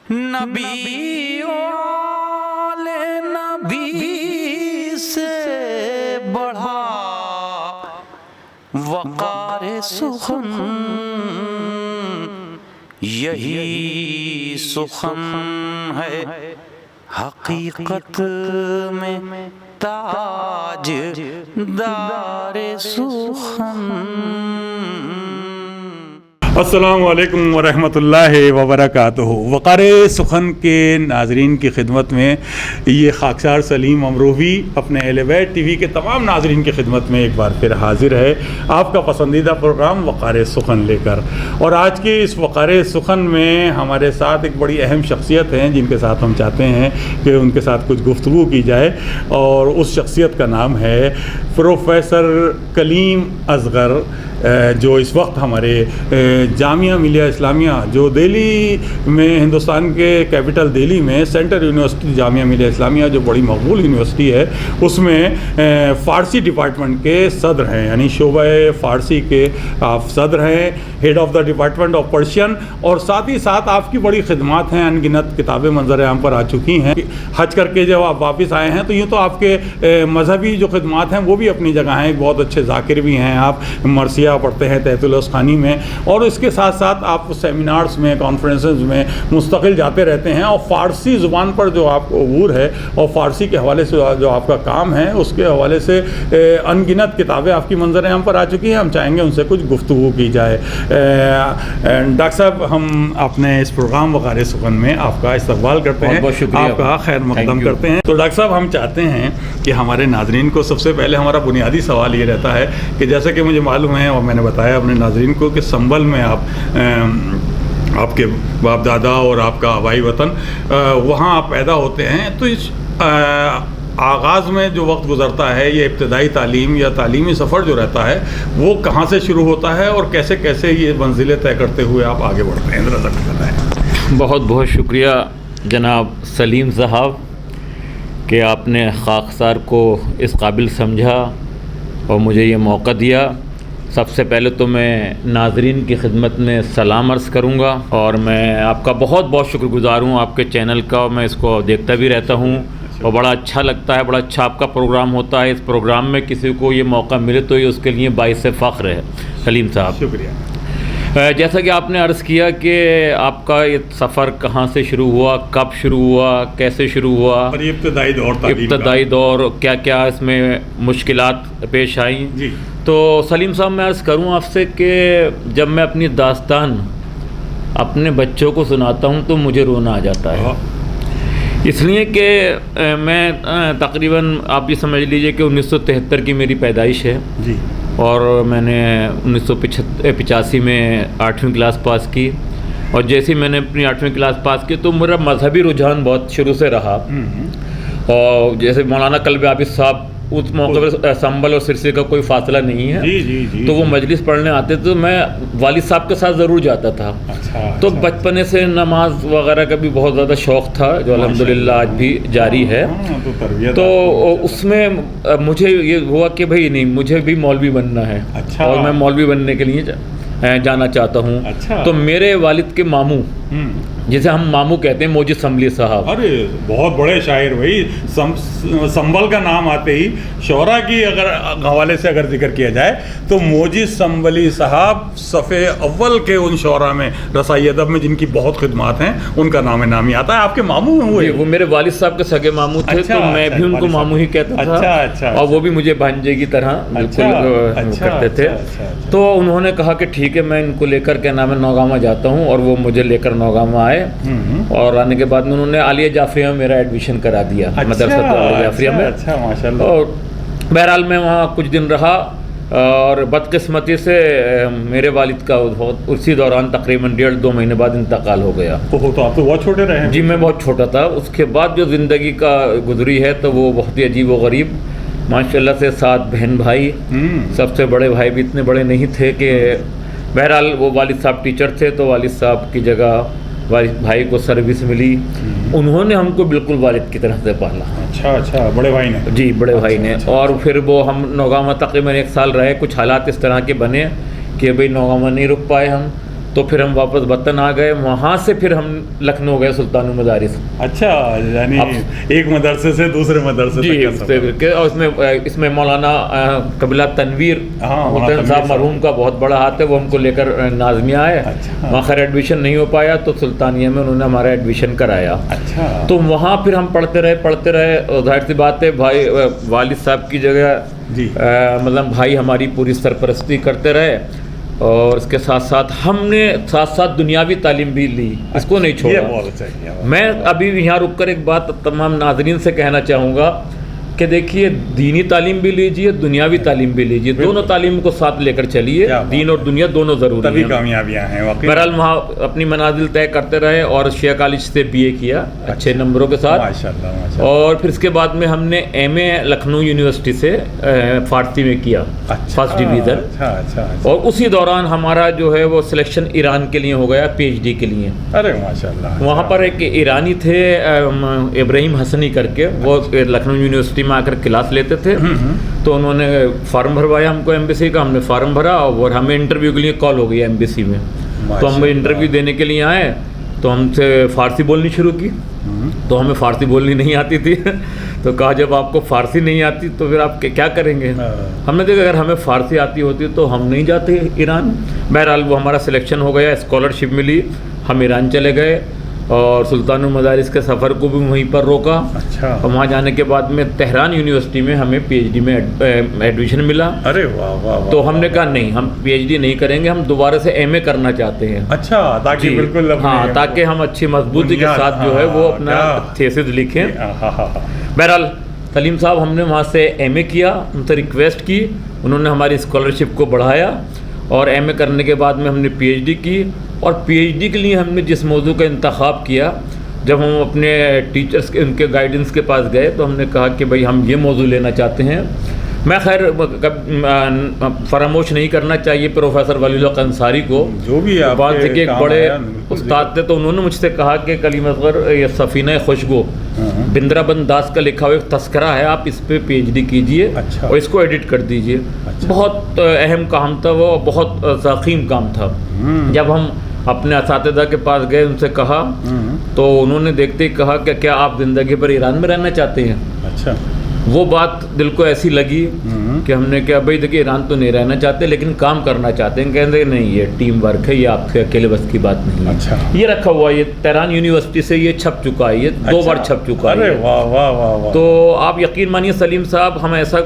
نبی والے نبی سے بڑھا وقار سخن، یہی سخن ہے حقیقت میں تاج دار سخن۔ السلام علیکم ورحمۃ اللہ وبرکاتہ۔ وقار سخن کے ناظرین کی خدمت میں یہ خاکسار سلیم امروہی اپنے اہل بیت ٹی وی کے تمام ناظرین کی خدمت میں ایک بار پھر حاضر ہے، آپ کا پسندیدہ پروگرام وقار سخن لے کر۔ اور آج کے اس وقار سخن میں ہمارے ساتھ ایک بڑی اہم شخصیت ہیں جن کے ساتھ ہم چاہتے ہیں کہ ان کے ساتھ کچھ گفتگو کی جائے، اور اس شخصیت کا نام ہے پروفیسر کلیم اصغر، جو اس وقت ہمارے جامعہ ملیہ اسلامیہ جو دہلی میں، ہندوستان کے کیپٹل دہلی میں سینٹر یونیورسٹی جامعہ ملیہ اسلامیہ جو بڑی مقبول یونیورسٹی ہے، اس میں فارسی ڈپارٹمنٹ کے صدر ہیں، یعنی شعبہ فارسی کے آپ صدر ہیں، head of the department of Persian, اور ساتھ ہی ساتھ آپ کی بڑی خدمات ہیں، ان گنت کتابیں منظر عام پر آ چکی ہیں۔ حج کر کے جب آپ واپس آئے ہیں تو یوں تو آپ کے مذہبی جو خدمات ہیں وہ بھی اپنی جگہ ہیں، بہت اچھے ذاکر بھی ہیں، آپ مرثیہ پڑھتے ہیں تحت الاسخانی میں، اور اس کے ساتھ ساتھ آپ سیمینارز میں، کانفرنسز میں مستقل جاتے رہتے ہیں، اور فارسی زبان پر جو آپ کو عبور ہے اور فارسی کے حوالے سے جو آپ کا کام ہے اس کے حوالے سے ان گنت کتابیں آپ کی منظر عام پر آ چکی ہیں۔ ہم چاہیں گے ان سے کچھ گفتگو کی جائے۔ ڈاکٹر صاحب، ہم اپنے اس پروگرام وقار سخن میں آپ کا استقبال کرتے ہیں، بہت شکریہ، آپ کا خیر مقدم کرتے ہیں۔ تو ڈاکٹر صاحب، ہم چاہتے ہیں کہ ہمارے ناظرین کو سب سے پہلے ہمارا بنیادی سوال یہ رہتا ہے کہ جیسے کہ مجھے معلوم ہے اور میں نے بتایا اپنے ناظرین کو کہ سنبل میں آپ کے باپ دادا اور آپ کا آبائی وطن وہاں آپ پیدا ہوتے ہیں، تو اس آغاز میں جو وقت گزرتا ہے، یہ ابتدائی تعلیم یا تعلیمی سفر جو رہتا ہے وہ کہاں سے شروع ہوتا ہے اور کیسے کیسے یہ منزلیں طے کرتے ہوئے آپ آگے بڑھتے ہیں، ذرا بتائیں۔ بہت بہت شکریہ جناب سلیم صاحب کہ آپ نے خاکسار کو اس قابل سمجھا اور مجھے یہ موقع دیا۔ سب سے پہلے تو میں ناظرین کی خدمت میں سلام عرض کروں گا، اور میں آپ کا بہت بہت شکر گزار ہوں آپ کے چینل کا، اور میں اس کو دیکھتا بھی رہتا ہوں اور بڑا اچھا لگتا ہے، بڑا اچھا آپ کا پروگرام ہوتا ہے۔ اس پروگرام میں کسی کو یہ موقع ملے تو یہ اس کے لیے باعث فخر ہے۔ سلیم صاحب، شکریہ۔ جیسا کہ آپ نے عرض کیا کہ آپ کا یہ سفر کہاں سے شروع ہوا، کب شروع ہوا، کیسے شروع ہوا، اور یہ ابتدائی دور کیا کیا اس میں مشکلات پیش آئیں، جی۔ تو سلیم صاحب، میں عرض کروں آپ سے کہ جب میں اپنی داستان اپنے بچوں کو سناتا ہوں تو مجھے رونا آ جاتا ہے، اس لیے کہ میں تقریباً آپ یہ سمجھ لیجئے کہ 1973 کی میری پیدائش ہے، جی، اور میں نے 1985 میں 8ویں کلاس پاس کی، اور جیسے ہی میں نے اپنی 8ویں کلاس پاس کی تو میرا مذہبی رجحان بہت شروع سے رہا، اور جیسے مولانا قلب عابد صاحب، اس موقع پر سنبل اور سرسی کا کوئی فاصلہ نہیں ہے، جی جی جی، تو وہ مجلس پڑھنے آتے تو میں والد صاحب کے ساتھ ضرور جاتا تھا۔ تو بچپنے سے نماز وغیرہ کا بھی بہت زیادہ شوق تھا، جو الحمدللہ آج بھی جاری ہے۔ تو اس میں مجھے یہ ہوا کہ بھئی نہیں، مجھے بھی مولوی بننا ہے، اور میں مولوی بننے کے لیے جانا چاہتا ہوں۔ تو میرے والد کے ماموں، جسے ہم ماموں کہتے ہیں، موجی سنبلی صاحب، ارے بہت بڑے شاعر بھائی، سنبل کا نام آتے ہی شعراء کی اگر حوالے سے اگر ذکر کیا جائے تو موجی سنبلی صاحب صفحے اول کے ان شعراء میں، رسائی ادب میں جن کی بہت خدمات ہیں، ان کا نام نامی آتا ہے۔ آپ کے ماموں ہیں وہ میرے والد صاحب کے سگے ماموں تھے، تو میں بھی ان کو ماموں ہی کہتا تھا، اور وہ بھی مجھے بھانجے کی طرح بالکل کرتے تھے۔ تو انہوں نے کہا کہ ٹھیک ہے، میں ان کو لے کر کے نام نوگاما جاتا ہوں، اور وہ مجھے لے کر نوگاما آئے، اور آنے کے بعد میں انہوں نے عالیہ جعفریہ میں میرا ایڈمیشن کرا دیا، مدرسہ عالیہ جعفریہ میں۔ اور بہرحال میں وہاں کچھ دن رہا، اور بدقسمتی سے میرے والد کا اسی دوران تقریباً 1.5-2 مہینے بعد انتقال ہو گیا۔ تو آپ تو بہت چھوٹے رہے ہیں۔ جی، میں بہت چھوٹا تھا۔ اس کے بعد جو زندگی کا گزری ہے تو وہ بہت ہی عجیب و غریب، ماشاءاللہ سے 7 بہن بھائی، سب سے بڑے بھائی بھی اتنے بڑے نہیں تھے کہ بہرحال وہ والد صاحب ٹیچر تھے، تو والد صاحب کی جگہ والد بھائی کو سروس ملی، انہوں نے ہم کو بالکل والد کی طرح سے پالا۔ اچھا، بڑے بھائی نے؟ جی، بڑے بھائی نے۔ اور پھر وہ ہم نوگاما تقریباً 1 سال رہے، کچھ حالات اس طرح کے بنے کہ بھئی نوگاما نہیں رک پائے ہم، تو پھر ہم واپس وطن آ گئے. وہاں سے پھر ہم لکھنؤ گئے سلطان المدارس. اچھا یعنی ایک مدرسے سے دوسرے مدرسے جی. اور اس میں مولانا قبلہ تنویر حسین صاحب مرحوم کا بہت بڑا ہاتھ ہے, وہ ہم کو لے کر نازمیہ آئے. وہاں خیر ایڈمیشن نہیں ہو پایا تو سلطانیہ میں انہوں نے ہمارا ایڈمیشن کرایا. تو وہاں پھر ہم پڑھتے رہے. ظاہر سی بات ہے بھائی والد صاحب کی جگہ مطلب بھائی ہماری پوری سرپرستی کرتے رہے, اور اس کے ساتھ ساتھ ہم نے ساتھ دنیاوی تعلیم بھی لی, اس کو نہیں چھوڑا. میں ابھی یہاں رک کر ایک بات تمام ناظرین سے کہنا چاہوں گا کہ دیکھیے دینی تعلیم بھی لیجئے, دنیاوی تعلیم بھی لیجئے, دونوں تعلیم کو ساتھ لے کر چلیے. دین اور دنیا دونوں ضروری ہیں, تبھی کامیابیاں ہیں. بہرحال وہاں اپنی منازل طے کرتے رہے اور شیعہ کالج سے BA کیا اچھے نمبروں کے ساتھ. اور پھر اس کے بعد میں ہم نے MA لکھنؤ یونیورسٹی سے فارسی میں کیا, فرسٹ ڈویژن. اور اسی دوران ہمارا جو ہے وہ سلیکشن ایران کے لیے ہو گیا PhD کے لیے. ارے ماشاءاللہ. وہاں پر ایک ایرانی تھے ابراہیم حسنی کر کے, وہ لکھنؤ یونیورسٹی میں آ کر کلاس لیتے تھے. تو انہوں نے فارم بھروایا ہم کو ایمبیسی کا, ہم نے فارم بھرا اور ہمیں انٹرویو کے لیے کال ہو گئی ایمبیسی میں. تو ہم انٹرویو دینے کے لیے آئے تو ہم سے فارسی بولنی شروع کی. تو ہمیں فارسی بولنی نہیں آتی تھی. تو کہا جب آپ کو فارسی نہیں آتی تو پھر آپ کیا کریں گے. ہم نے دیکھا اگر ہمیں فارسی آتی ہوتی تو ہم نہیں جاتے ایران. بہرحال وہ ہمارا سلیکشن ہو گیا, اسکالرشپ ملی, ہم ایران چلے گئے اور سلطان المدارس کے سفر کو بھی وہیں پر روکا. اور وہاں جانے کے بعد میں تہران یونیورسٹی میں ہمیں PhD میں ایڈمیشن ملا. ارے واہ. تو ہم نے کہا نہیں, ہم PhD نہیں کریں گے, ہم دوبارہ سے MA کرنا چاہتے ہیں. اچھا, تاکہ بالکل تاکہ ہم اچھی مضبوطی کے ساتھ جو ہے وہ اپنا تھیسس لکھیں. بہرحال سلیم صاحب ہم نے وہاں سے MA کیا, ان سے ریکویسٹ کی, انہوں نے ہماری اسکالرشپ کو بڑھایا. اور MA کرنے کے بعد میں ہم نے PhD کی. اور PhD کے لیے ہم نے جس موضوع کا انتخاب کیا, جب ہم اپنے ٹیچرز کے ان کے گائیڈنس کے پاس گئے تو ہم نے کہا کہ بھائی ہم یہ موضوع لینا چاہتے ہیں. میں خیر فراموش نہیں کرنا چاہیے پروفیسر ولی اللہ قنصاری کو, جو بھی بات ہے کہ ایک بڑے استاد تھے. تو انہوں نے مجھ سے کہا کہ کلیم اصغر یہ سفینہ خوشگو بندرا بند داس کا لکھا ہوا ایک تذکرہ ہے, آپ اس پہ PhD کیجئے اور اس کو ایڈٹ کر دیجئے. بہت اہم کام تھا وہ, بہت ضخیم کام تھا. جب ہم اپنے اساتذہ کے پاس گئے, ان سے کہا تو انہوں نے دیکھتے ہی کہا کہ کیا آپ زندگی پر ایران میں رہنا چاہتے ہیں. اچھا. وہ بات دل کو ایسی لگی کہ ہم نے کہا بھائی دیکھیے ایران تو نہیں رہنا چاہتے لیکن کام کرنا چاہتے ہیں. کہتے ہیں نہیں یہ ٹیم ورک ہے, یہ آپ کے اکیلے بس کی بات نہیں ہے. اچھا. یہ رکھا ہوا ہے, یہ تہران یونیورسٹی سے یہ چھپ چکا ہے, یہ 2 بار چھپ چکا ہے. واہ واہ واہ. تو آپ یقین مانیے سلیم صاحب, ہمیں ایسا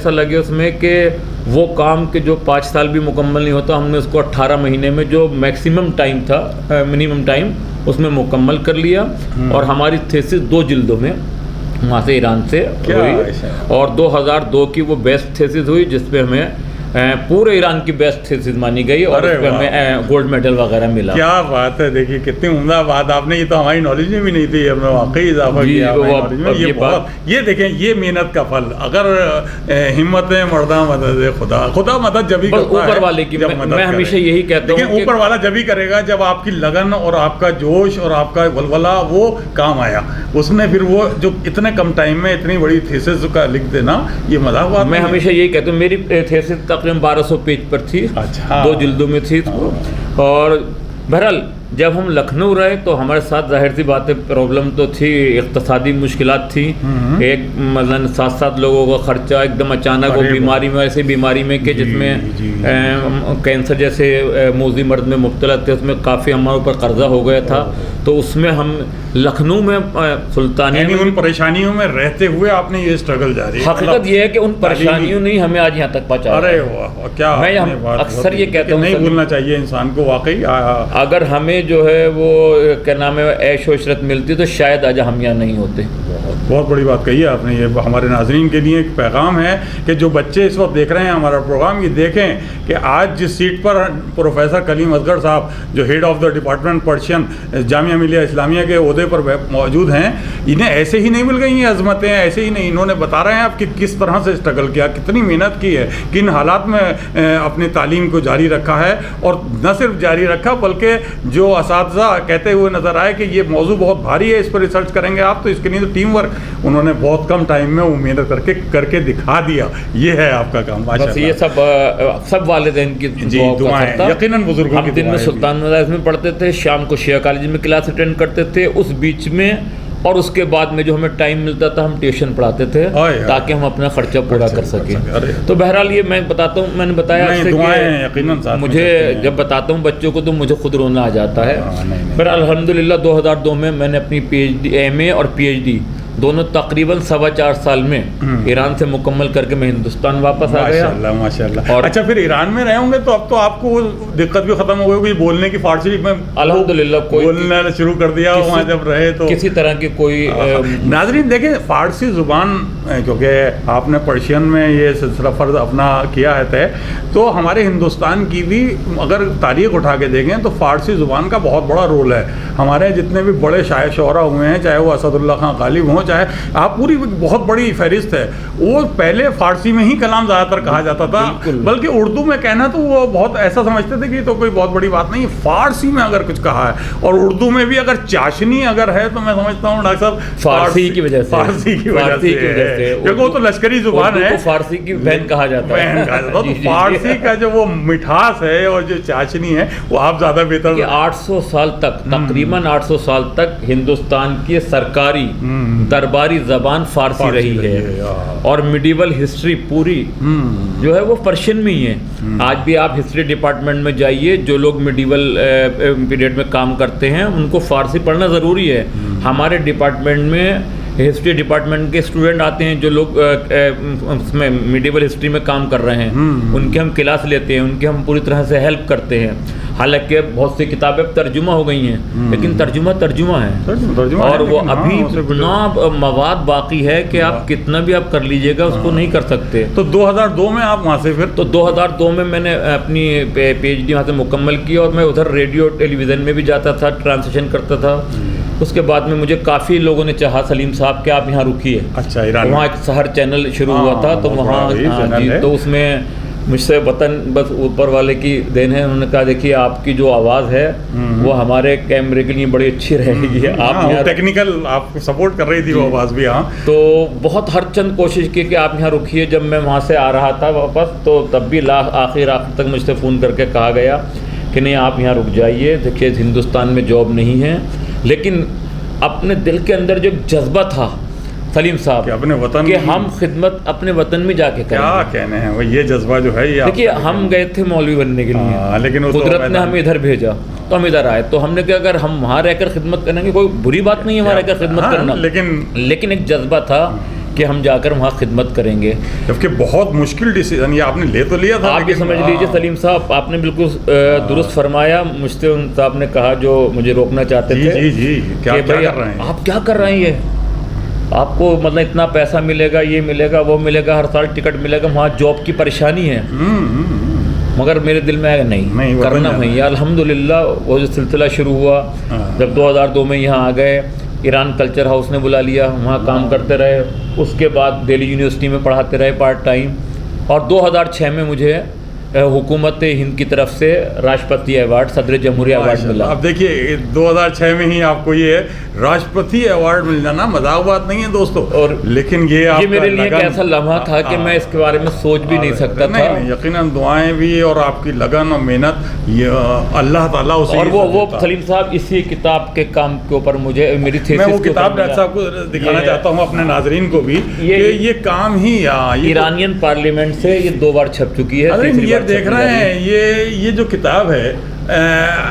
لگے اس میں کہ وہ کام کے جو 5 سال بھی مکمل نہیں ہوتا, ہم نے اس کو 18 مہینے میں جو میکسیمم ٹائم تھا, منیمم ٹائم, اس میں مکمل کر لیا. اور ہماری تھیسس 2 جلدوں میں وہاں سے ایران سے ہوئی. اور 2002 کی وہ بیسٹ تھیسس ہوئی جس پہ ہمیں پورے ایران کی بیسٹ تھیسس مانی گئی اور اس پہ ہمیں گولڈ میڈل وغیرہ ملا. کیا بات ہے. دیکھیے کتنی عمدہ بات آپ نے, یہ تو ہماری نالج میں بھی نہیں تھی, ہم نے واقعی اضافہ کیا یہ بہت. یہ دیکھیں یہ محنت کا پھل, اگر ہمت مردہ مدد خدا مدد جبھی کرتا ہے اوپر والے کی. میں ہمیشہ یہی کہتا ہوں اوپر والا جبھی کرے گا جب آپ کی لگن اور آپ کا جوش اور آپ کا ولولہ وہ کام آیا. اس نے پھر وہ جو اتنے کم ٹائم میں اتنی بڑی تھیسس کا لکھ دینا, یہ مذاق بات. میں ہمیشہ یہی کہتا ہوں, میری تھیسس تقریباً 1200 پیج پر تھی, 2 جلدوں میں تھی. اور بہرحال جب ہم لکھنؤ رہے تو ہمارے ساتھ ظاہر سی بات ہے پرابلم تو تھی, اقتصادی مشکلات تھی. ایک مثلاً 7 لوگوں کا خرچہ ایک دم اچانک وہ بیماری میں, ایسی بیماری میں کہ جس میں کینسر جیسے موذی مرض میں مبتلا تھے, اس میں کافی ہمارے اوپر قرضہ ہو گیا تھا. تو اس میں ہم لکھنؤ میں سلطانیہ میں ان پریشانیوں میں رہتے ہوئے آپ نے یہ اسٹرگل جاری. حقیقت یہ ہے کہ ان پریشانیوں نے ہمیں آج یہاں تک پہنچایا. ارے واہ, کیا میں اکثر یہ کہتا ہوں نہیں بھولنا چاہیے انسان کو واقعی. اگر ہمیں جو ہے وہ کیا نام ہے عیش و عشرت ملتی تو شاید آج ہم یہاں نہیں ہوتے. بہت بڑی بات کہی ہے آپ نے. یہ ہمارے ناظرین کے لیے ایک پیغام ہے کہ جو بچے اس وقت دیکھ رہے ہیں ہمارا پروگرام, یہ دیکھیں کہ آج جس سیٹ پر پروفیسر کلیم اصغر صاحب جو head of the department Persian Jamia Millia Islamia کے عہدے پر موجود ہیں, انہیں ایسے ہی نہیں مل گئی ہیں عظمتیں, ایسے ہی نہیں. انہوں نے بتا رہے ہیں آپ کہ کس طرح سے اسٹرگل کیا, کتنی محنت کی ہے, کن حالات میں اپنی تعلیم کو جاری رکھا ہے. اور نہ صرف جاری رکھا بلکہ جو اساتذہ کہتے ہوئے نظر آئے کہ یہ موضوع بہت بھاری ہے, اس پر ریسرچ کریں گے آپ تو اس کے لیے تو ٹیم ورک انہوں نے بہت کم ٹائم میں وہ محنت کر کے دکھا دیا. یہ ہے آپ کا کام. بس یہ سب والدین کی دعائیں یقیناً بزرگوں کی. ہم دن میں سلطان مدارس میں پڑھتے تھے, شام کو شیعہ کالج میں کلاس اٹینڈ کرتے تھے, اس بیچ میں اور اس کے بعد میں جو ہمیں ٹائم ملتا تھا ہم ٹیوشن پڑھاتے تھے تاکہ ہم اپنا خرچہ پورا کر سکیں. تو بہرحال یہ میں بتاتا ہوں, میں نے بتایا کہ مجھے جب بتاتا ہوں بچوں کو تو مجھے خود رونا آ جاتا ہے. پھر الحمدللہ 2002 میں نے اپنی MA اور PhD دونوں تقریباً 4.25 سال میں ایران سے مکمل کر کے میں ہندوستان واپس آ گیا. ماشاءاللہ. اچھا پھر ایران میں رہے ہوں گے تو اب تو آپ کو دقت بھی ختم ہو گئی بولنے کی, فارسی میں الحمدللہ بولنا شروع کر دیا وہاں جب رہے تو کسی طرح کی کوئی. ناظرین دیکھیں فارسی زبان کیونکہ آپ نے پرشین میں یہ سلسلہ فرض اپنا کیا ہے طے, تو ہمارے ہندوستان کی بھی اگر تاریخ اٹھا کے دیکھیں تو فارسی زبان کا بہت بڑا رول ہے. ہمارے جتنے بھی بڑے شاعر شعراء ہوئے ہیں, چاہے وہ اسد اللہ خان غالب ہوں, چاہے آپ پوری بہت بڑی فہرست ہے, وہ پہلے فارسی میں ہی کلام زیادہ تر کہا جاتا تھا, بلکہ اردو میں کہنا تو وہ بہت ایسا سمجھتے تھے کہ تو کوئی بہت بڑی بات نہیں. فارسی میں اگر کچھ کہا ہے اور اردو میں بھی اگر چاشنی اگر ہے تو میں سمجھتا ہوں ڈاکٹر صاحب فارسی کی وجہ سے کیونکہ وہ تو لشکری زبان ہے, فارسی کی بہن کہا جاتا ہے. تو فارسی کا جو وہ مٹھاس ہے اور جو چاشنی ہے وہ آپ زیادہ بہتر. 800 سال تک تقریباً 800 سال تک ہندوستان کی سرکاری درباری زبان فارسی رہی ہے, اور میڈیول ہسٹری پوری جو ہے وہ پرشین میں ہی ہے. آج بھی آپ ہسٹری ڈپارٹمنٹ میں جائیے, جو لوگ میڈیول پیریڈ میں کام کرتے ہیں ان کو فارسی پڑھنا ضروری ہے. ہمارے ڈپارٹمنٹ میں ہسٹری ڈپارٹمنٹ کے اسٹوڈنٹ آتے ہیں جو لوگ اس میں میڈیول ہسٹری میں کام کر رہے ہیں, ان کے ہم کلاس لیتے ہیں, ان کے ہم پوری طرح سے ہیلپ کرتے ہیں. حالانکہ بہت سی کتابیں ترجمہ ہو گئی ہیں لیکن ترجمہ ہے, اور وہ ابھی اتنا مواد باقی ہے کہ آپ کتنا بھی آپ کر لیجئے گا اس کو نہیں کر سکتے. تو 2002 میں آپ وہاں سے پھر؟ تو 2002 میں نے اپنی PhD وہاں سے مکمل کی, اور میں ادھر ریڈیو ٹیلی ویژن میں بھی جاتا تھا, ٹرانسلیشن کرتا تھا. اس کے بعد میں مجھے کافی لوگوں نے چاہا سلیم صاحب کہ آپ یہاں رکیے. اچھا, ایران وہاں ایک سحر چینل شروع ہوا تھا تو وہاں تو اس میں مجھ سے وطن بس اوپر والے کی دین ہے, انہوں نے کہا دیکھیے آپ کی جو آواز ہے وہ ہمارے کیمرے کے لیے بڑی اچھی رہے گی. آپ ٹیکنیکل آپ کو سپورٹ کر رہی تھی وہ آواز بھی. ہاں, تو بہت ہر چند کوشش کی کہ آپ یہاں رکیے. جب میں وہاں سے آ رہا تھا واپس تو تب بھی آخر تک مجھ سے فون کر کے کہا گیا کہ نہیں آپ یہاں رک جائیے, دیکھیے ہندوستان میں جاب نہیں ہے. لیکن اپنے دل کے اندر جو جذبہ تھا سلیم صاحب اپنے وطن کہ ہم خدمت اپنے وطن میں جا کے کریں, کیا کہنے ہیں وہ یہ جذبہ جو ہے. دیکھیے ہم گئے تھے مولوی بننے کے لیے, لیکن قدرت نے ہمیں ادھر بھیجا تو ہم ادھر آئے. تو ہم نے کہا اگر ہم وہاں رہ کر خدمت کریں گے کوئی بری بات نہیں ہے وہاں رہ کر خدمت کرنا, لیکن ایک جذبہ تھا کہ ہم جا کر وہاں خدمت کریں گے. جبکہ بہت مشکل ڈیسیژن یہ آپ نے لے تو لیا تھا. آپ یہ سمجھ لیجیے سلیم صاحب, آپ نے بالکل درست فرمایا. مجھ سے ان صاحب نے کہا جو مجھے روکنا چاہتے تھے کہ بھائی آپ کیا کر رہے ہیں, یہ آپ کو مطلب اتنا پیسہ ملے گا, یہ ملے گا, وہ ملے گا, ہر سال ٹکٹ ملے گا, وہاں جاب کی پریشانی ہے. مگر میرے دل میں آیا نہیں کرنا ہے. الحمدللہ وہ جو سلسلہ شروع ہوا جب 2002 میں یہاں آ گئے, ایران کلچر ہاؤس نے بلا لیا, وہاں کام کرتے رہے. اس کے بعد دہلی یونیورسٹی میں پڑھاتے رہے پارٹ ٹائم, اور 2006 میں مجھے حکومت ہند کی طرف سے راشٹرپتی ایوارڈ, صدر جمہوریہ ایوارڈ ملا. اب دیکھیے 2006 میں ہی آپ کو یہ راشٹرپتی ایوارڈ مل جانا مذاق بات نہیں ہے دوستوں, اور لیکن یہ میرے لیے ایک ایسا لمحہ تھا کہ میں اس کے بارے میں سوچ بھی نہیں سکتا تھا. یقیناً دعائیں بھی اور آپ کی لگن اور محنت یہ اللہ تعالیٰ اسے, اور وہ سلیم صاحب اسی کتاب کے کام کے اوپر مجھے میری میں وہ کتاب ڈاکٹر صاحب کو دکھانا چاہتا ہوں اپنے ناظرین کو بھی کہ یہ کام ہی ایرانین پارلیمنٹ سے یہ 2 بار چھپ چکی ہے. یہ دیکھ رہے ہیں یہ جو کتاب ہے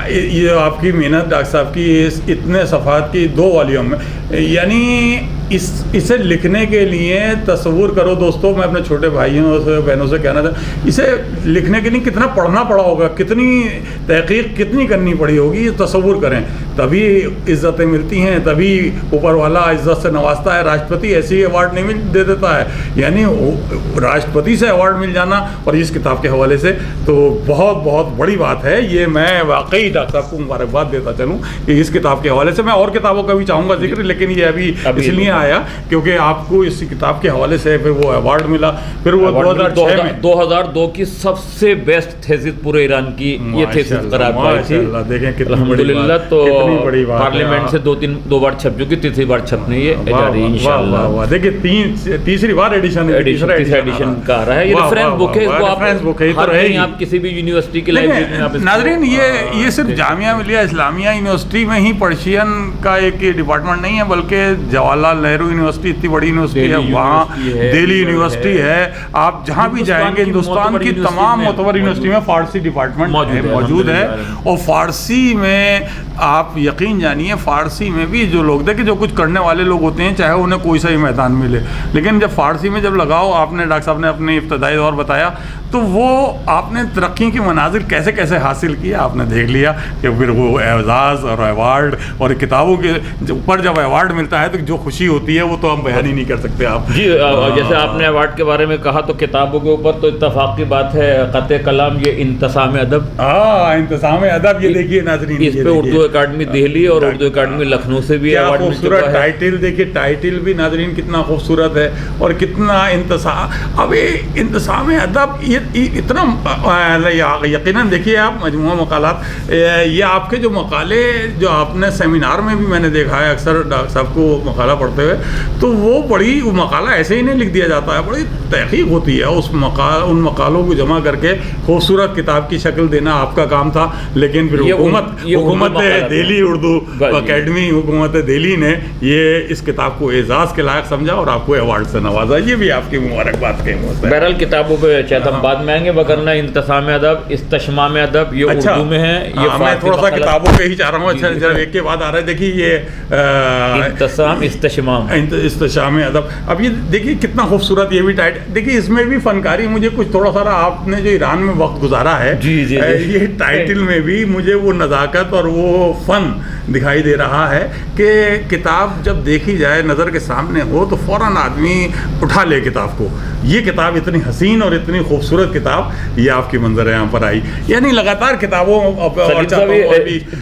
یہ آپ کی محنت ڈاکٹر صاحب کی اتنے صفحات کی 2 والیوم میں, یعنی اسے لکھنے کے لیے تصور کرو دوستوں, میں اپنے چھوٹے بھائیوں سے بہنوں سے کہنا تھا اسے لکھنے کے لیے کتنا پڑھنا پڑا ہوگا, کتنی تحقیق کتنی کرنی پڑی ہوگی, یہ تصور کریں. تبھی عزتیں ملتی ہیں, تبھی اوپر والا عزت سے نوازتا ہے. راشٹرپتی ایسی ایوارڈ نہیں دے دیتا ہے, یعنی راشٹرپتی سے ایوارڈ مل جانا اور اس کتاب کے حوالے سے تو بہت بہت بڑی بات ہے. یہ میں واقعی ڈاکٹر صاحب کو مبارکباد دیتا چلوں کہ اس کتاب کے حوالے سے. میں اور کتابوں کا بھی چاہوں گا ذکر, لیکن یہ ابھی اس لیے آیا کیونکہ آپ کو اس کتاب کے حوالے سے پھر وہ ایوارڈ ملا. پھر وہ 2002 کی سب سے بیسٹ تھیسس پورے ایران کی یہ تھیسس قرار پائی تھی. دیکھیں الحمدللہ. تو پارلیمنٹ سے دو بار چھپ چکی, تیسری بار چھپنے یہ جاری انشاءاللہ. دیکھیے تیسری بار ایڈیشن کا آ رہا ہے. یہ ریفرنس بک ہے, اس کو آپ کسی بھی یونیورسٹی کی لائبریری میں. ناظرین یہ صرف جامعہ ملیہ اسلامیہ یونیورسٹی میں ہی پرشین کا ایک ڈپارٹمنٹ نہیں ہے, بلکہ جواہر لال نہرو یونیورسٹی اتنی بڑی یونیورسٹی ہے, وہاں دہلی یونیورسٹی ہے, آپ جہاں بھی جائیں گے ہندوستان کی تمام معتبر یونیورسٹی میں فارسی ڈپارٹمنٹ موجود ہے. اور فارسی میں آپ یقین جانیے, فارسی میں بھی جو لوگ دیکھیں جو کچھ کرنے والے لوگ ہوتے ہیں, چاہے انہیں کوئی سا ہی میدان ملے, لیکن جب فارسی میں جب لگاؤ, آپ نے ڈاکٹر صاحب نے اپنے ابتدائی دور بتایا, تو وہ آپ نے ترقی کی مناظر کیسے کیسے حاصل کیا آپ نے دیکھ لیا, کہ پھر وہ اعزاز اور ایوارڈ اور کتابوں کے اوپر جب ایوارڈ ملتا ہے تو جو خوشی ہوتی ہے وہ تو ہم بیان ہی نہیں کر سکتے. آپ جی جیسے آپ نے ایوارڈ کے بارے میں کہا, تو کتابوں کے اوپر تو اتفاق کی بات ہے, قطع کلام یہ انتسام ادب, انتسام ادب, یہ دیکھیے ناظرین, اس پہ اردو اکیڈمی دہلی اور اردو اکیڈمی لکھنؤ سے بھی ایوارڈ مل چکا ہے. ٹائٹل دیکھیے, ٹائٹل بھی ناظرین کتنا خوبصورت ہے اور کتنا انتسام. اب انتسام ادب یہ اتنا یقیناً دیکھیے آپ مجموعہ مقالات, یہ آپ کے جو مقالے جو آپ نے سیمینار میں بھی میں نے دیکھا ہے اکثر ڈاکٹر صاحب کو مقالہ پڑھتے ہوئے, تو وہ مقالہ ایسے ہی نہیں لکھ دیا جاتا ہے, بڑی تحقیق ہوتی ہے ان مقالوں کو جمع کر کے خوبصورت کتاب کی شکل دینا آپ کا کام تھا. لیکن پھر حکومت دہلی اردو اکیڈمی, حکومت دہلی نے یہ اس کتاب کو اعزاز کے لائق سمجھا اور آپ کو ایوارڈ سے نوازا. یہ بھی آپ کی مبارکباد کے موضوع ہے. بہرحال کتابوں پہ شاید ہم بعد میں آئیں گے, وگرنہ انتسام ادب, استشمام ادب یہ اردو میں ہے. یہ میں تھوڑا سا کتابوں پہ ہی چاہ رہا ہوں, اچھا ایک کے بعد آ رہا ہے. دیکھیے یہ انتسام استشام ادب, اب یہ دیکھیے کتنا خوبصورت, یہ بھی ٹائٹل دیکھیے, اس میں بھی فنکاری مجھے کچھ تھوڑا سا آپ نے جو ایران میں وقت گزارا ہے, یہ ٹائٹل میں بھی مجھے وہ نزاکت اور وہ فن دکھائی دے رہا ہے کہ کتاب جب دیکھی جائے نظر کے سامنے ہو تو فوراً آدمی اٹھا لے کتاب کو. یہ کتاب اتنی حسین اور اتنی خوبصورت کتاب یہ آپ کی منظر عام پر آئی, یعنی لگاتار کتابوں.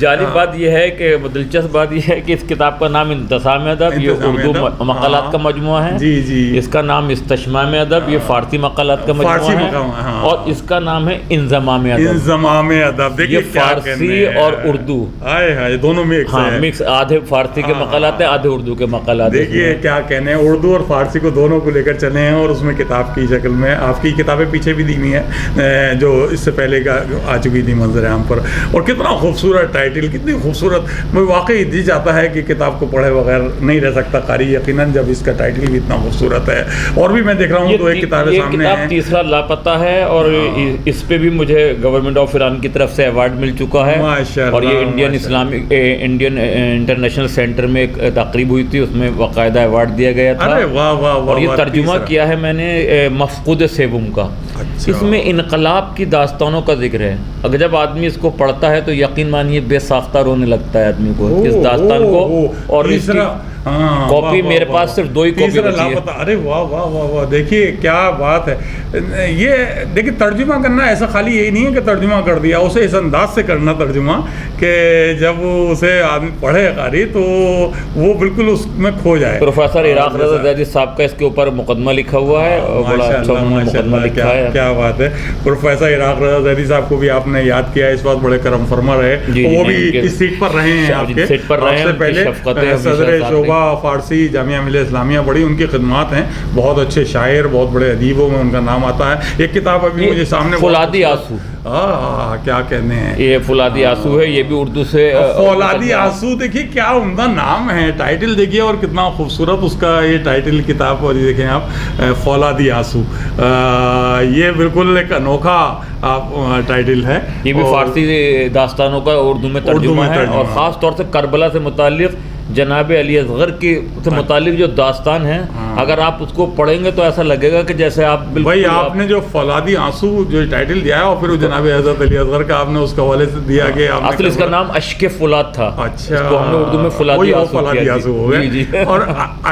جالب بات یہ ہے کہ دلچسپ بات یہ ہے کہ اس کتاب کا نام انتسام ادب, یہ اردو مقالات کا مجموعہ ہے. اس کا نام استشمام ادب, یہ فارسی مقالات کا مجموعہ ہے. اور اس کا نام ہے انضمام ادب, یہ فارسی اور اردو دونوں مکس, آدھے فارسی کے مقالات ہیں, آدھے اردو کے مقالات. دیکھیے کیا کہنے ہیں, اردو اور فارسی کو دونوں کو لے کر چلے ہیں, اور اس میں کتاب کی شکل میں آپ کی کتابیں پیچھے بھی دی ہوئی ہیں جو اس سے پہلے کا آ چکی تھی منظر عام پر. اور کتنا خوبصورت ٹائٹل, کتنی خوبصورت, مجھے واقعی دی جاتا ہے کہ کتاب کو پڑھے بغیر نہیں رہ سکتا قاری, یقیناً جب اس کا ٹائٹل بھی اتنا خوبصورت ہے. اور بھی میں دیکھ رہا ہوں تو ایک کتاب سامنے ہے, کتاب تیسرا لاپتہ ہے, اور اس پہ بھی مجھے گورنمنٹ آف ایران کی طرف سے ایوارڈ مل چکا ہے. اور یہ انڈین انٹرنیشنل سینٹر میں ایک تقریب ہوئی تھی, اس میں باقاعدہ ایوارڈ دیا گیا تھا. اور یہ ترجمہ کیا ہے میں نے مفقود سیوم کا. اس میں انقلاب کی داستانوں کا ذکر ہے. اگر جب آدمی اس کو پڑھتا ہے تو یقین مانیے بے ساختہ رونے لگتا ہے آدمی کو اس داستان کو. اور اس کی کاپی میرے پاس صرف 2 ہی کاپی بچی ہے. ارے واہ واہ واہ واہ, دیکھیے کیا بات ہے. یہ دیکھیے ترجمہ کرنا ایسا خالی یہی نہیں ہے کہ ترجمہ کر دیا, اسے اس انداز سے کرنا ترجمہ کہ جب اسے آدمی پڑھے قاری تو وہ بالکل اس میں کھو جائے. پروفیسر عراق رضا زیدی صاحب کا اس کے اوپر مقدمہ لکھا ہوا ہے, بڑا اچھا مقدمہ لکھا ہے. کیا بات ہے. پروفیسر عراق رضا زیدی صاحب کو بھی آپ نے یاد کیا, اس بات بڑے کرم فرما رہے, وہ بھی اس سیٹ پر رہے ہیں آپ کے. آپ سے پہلے صدر شعبہ فارسی جامعہ ملیہ اسلامیہ, بڑی ان کی خدمات ہیں, بہت اچھے شاعر, بہت بڑے ادیبوں میں ان کا نام آتا ہے. ایک کتاب ابھی مجھے سامنے, فولادی آنسو, کیا کہنے ہیں, یہ فولادی آنسو ہے, یہ بھی اردو سے. فولادی آنسو, دیکھیے کیا عمدہ نام ہے, ٹائٹل دیکھیے اور کتنا خوبصورت اس کا یہ ٹائٹل کتاب. اور دیکھیں آپ فولادی آنسو, یہ بالکل ایک انوکھا ٹائٹل ہے. یہ بھی فارسی داستانوں کا اردو میں ترجمہ ہے, اور خاص طور سے کربلا سے متعلق جناب علی اصغر کے سے متعلق جو داستان ہے, اگر آپ اس کو پڑھیں گے تو ایسا لگے گا کہ جیسے آپ بھائی آپ نے جو فولادی آنسو جو ٹائٹل دیا ہے, اور پھر جناب حضرت علی اصغر کا آپ نے اس کے حوالے سے دیا کہ اصل اس کا نام اشک فولاد تھا. اچھا, اس کو ہم نے اردو میں فولادی آنسو ہو گیا, اور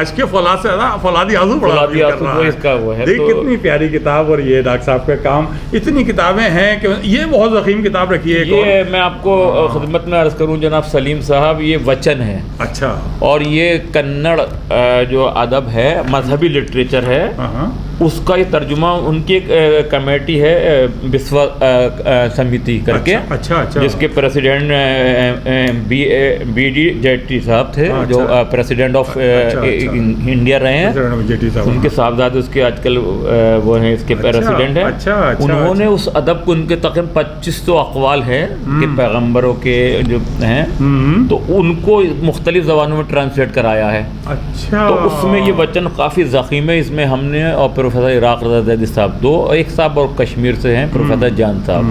اشک فولاد سے فولادی آنسو ہے. کتنی پیاری کتاب. اور یہ ڈاکٹر صاحب کا کام, اتنی کتابیں ہیں کہ یہ بہت ضخیم کتاب رکھی ہے. یہ میں آپ کو خدمت میں عرض کروں جناب سلیم صاحب, یہ وچن ہے. اچھا, اور یہ کنڑ جو ادب ہے, مذہبی لٹریچر ہے, اس کا یہ ترجمہ ان کی ایک کمیٹی ہے بسوا سمیتی کر کے، جس کے پریسیڈنٹ بی ڈی جیٹلی صاحب تھے، جو پریسیڈنٹ آف انڈیا رہے ہیں، ان کے صاحبزادے اس کے آج کل وہ ہیں اس کے پریسیڈنٹ ہیں۔ انہوں نے اس ادب کو، ان کے تقریباً 2500 اقوال ہیں کہ پیغمبروں کے جو ہیں، تو ان کو مختلف زبانوں میں ٹرانسلیٹ کرایا ہے۔ تو اس میں یہ وچن کافی ضخیم ہے۔ اس میں ہم نے اور پروفیسر عراق رضا زیدی صاحب، دو، ایک صاحب اور کشمیر سے ہیں پروفیسر جان صاحب،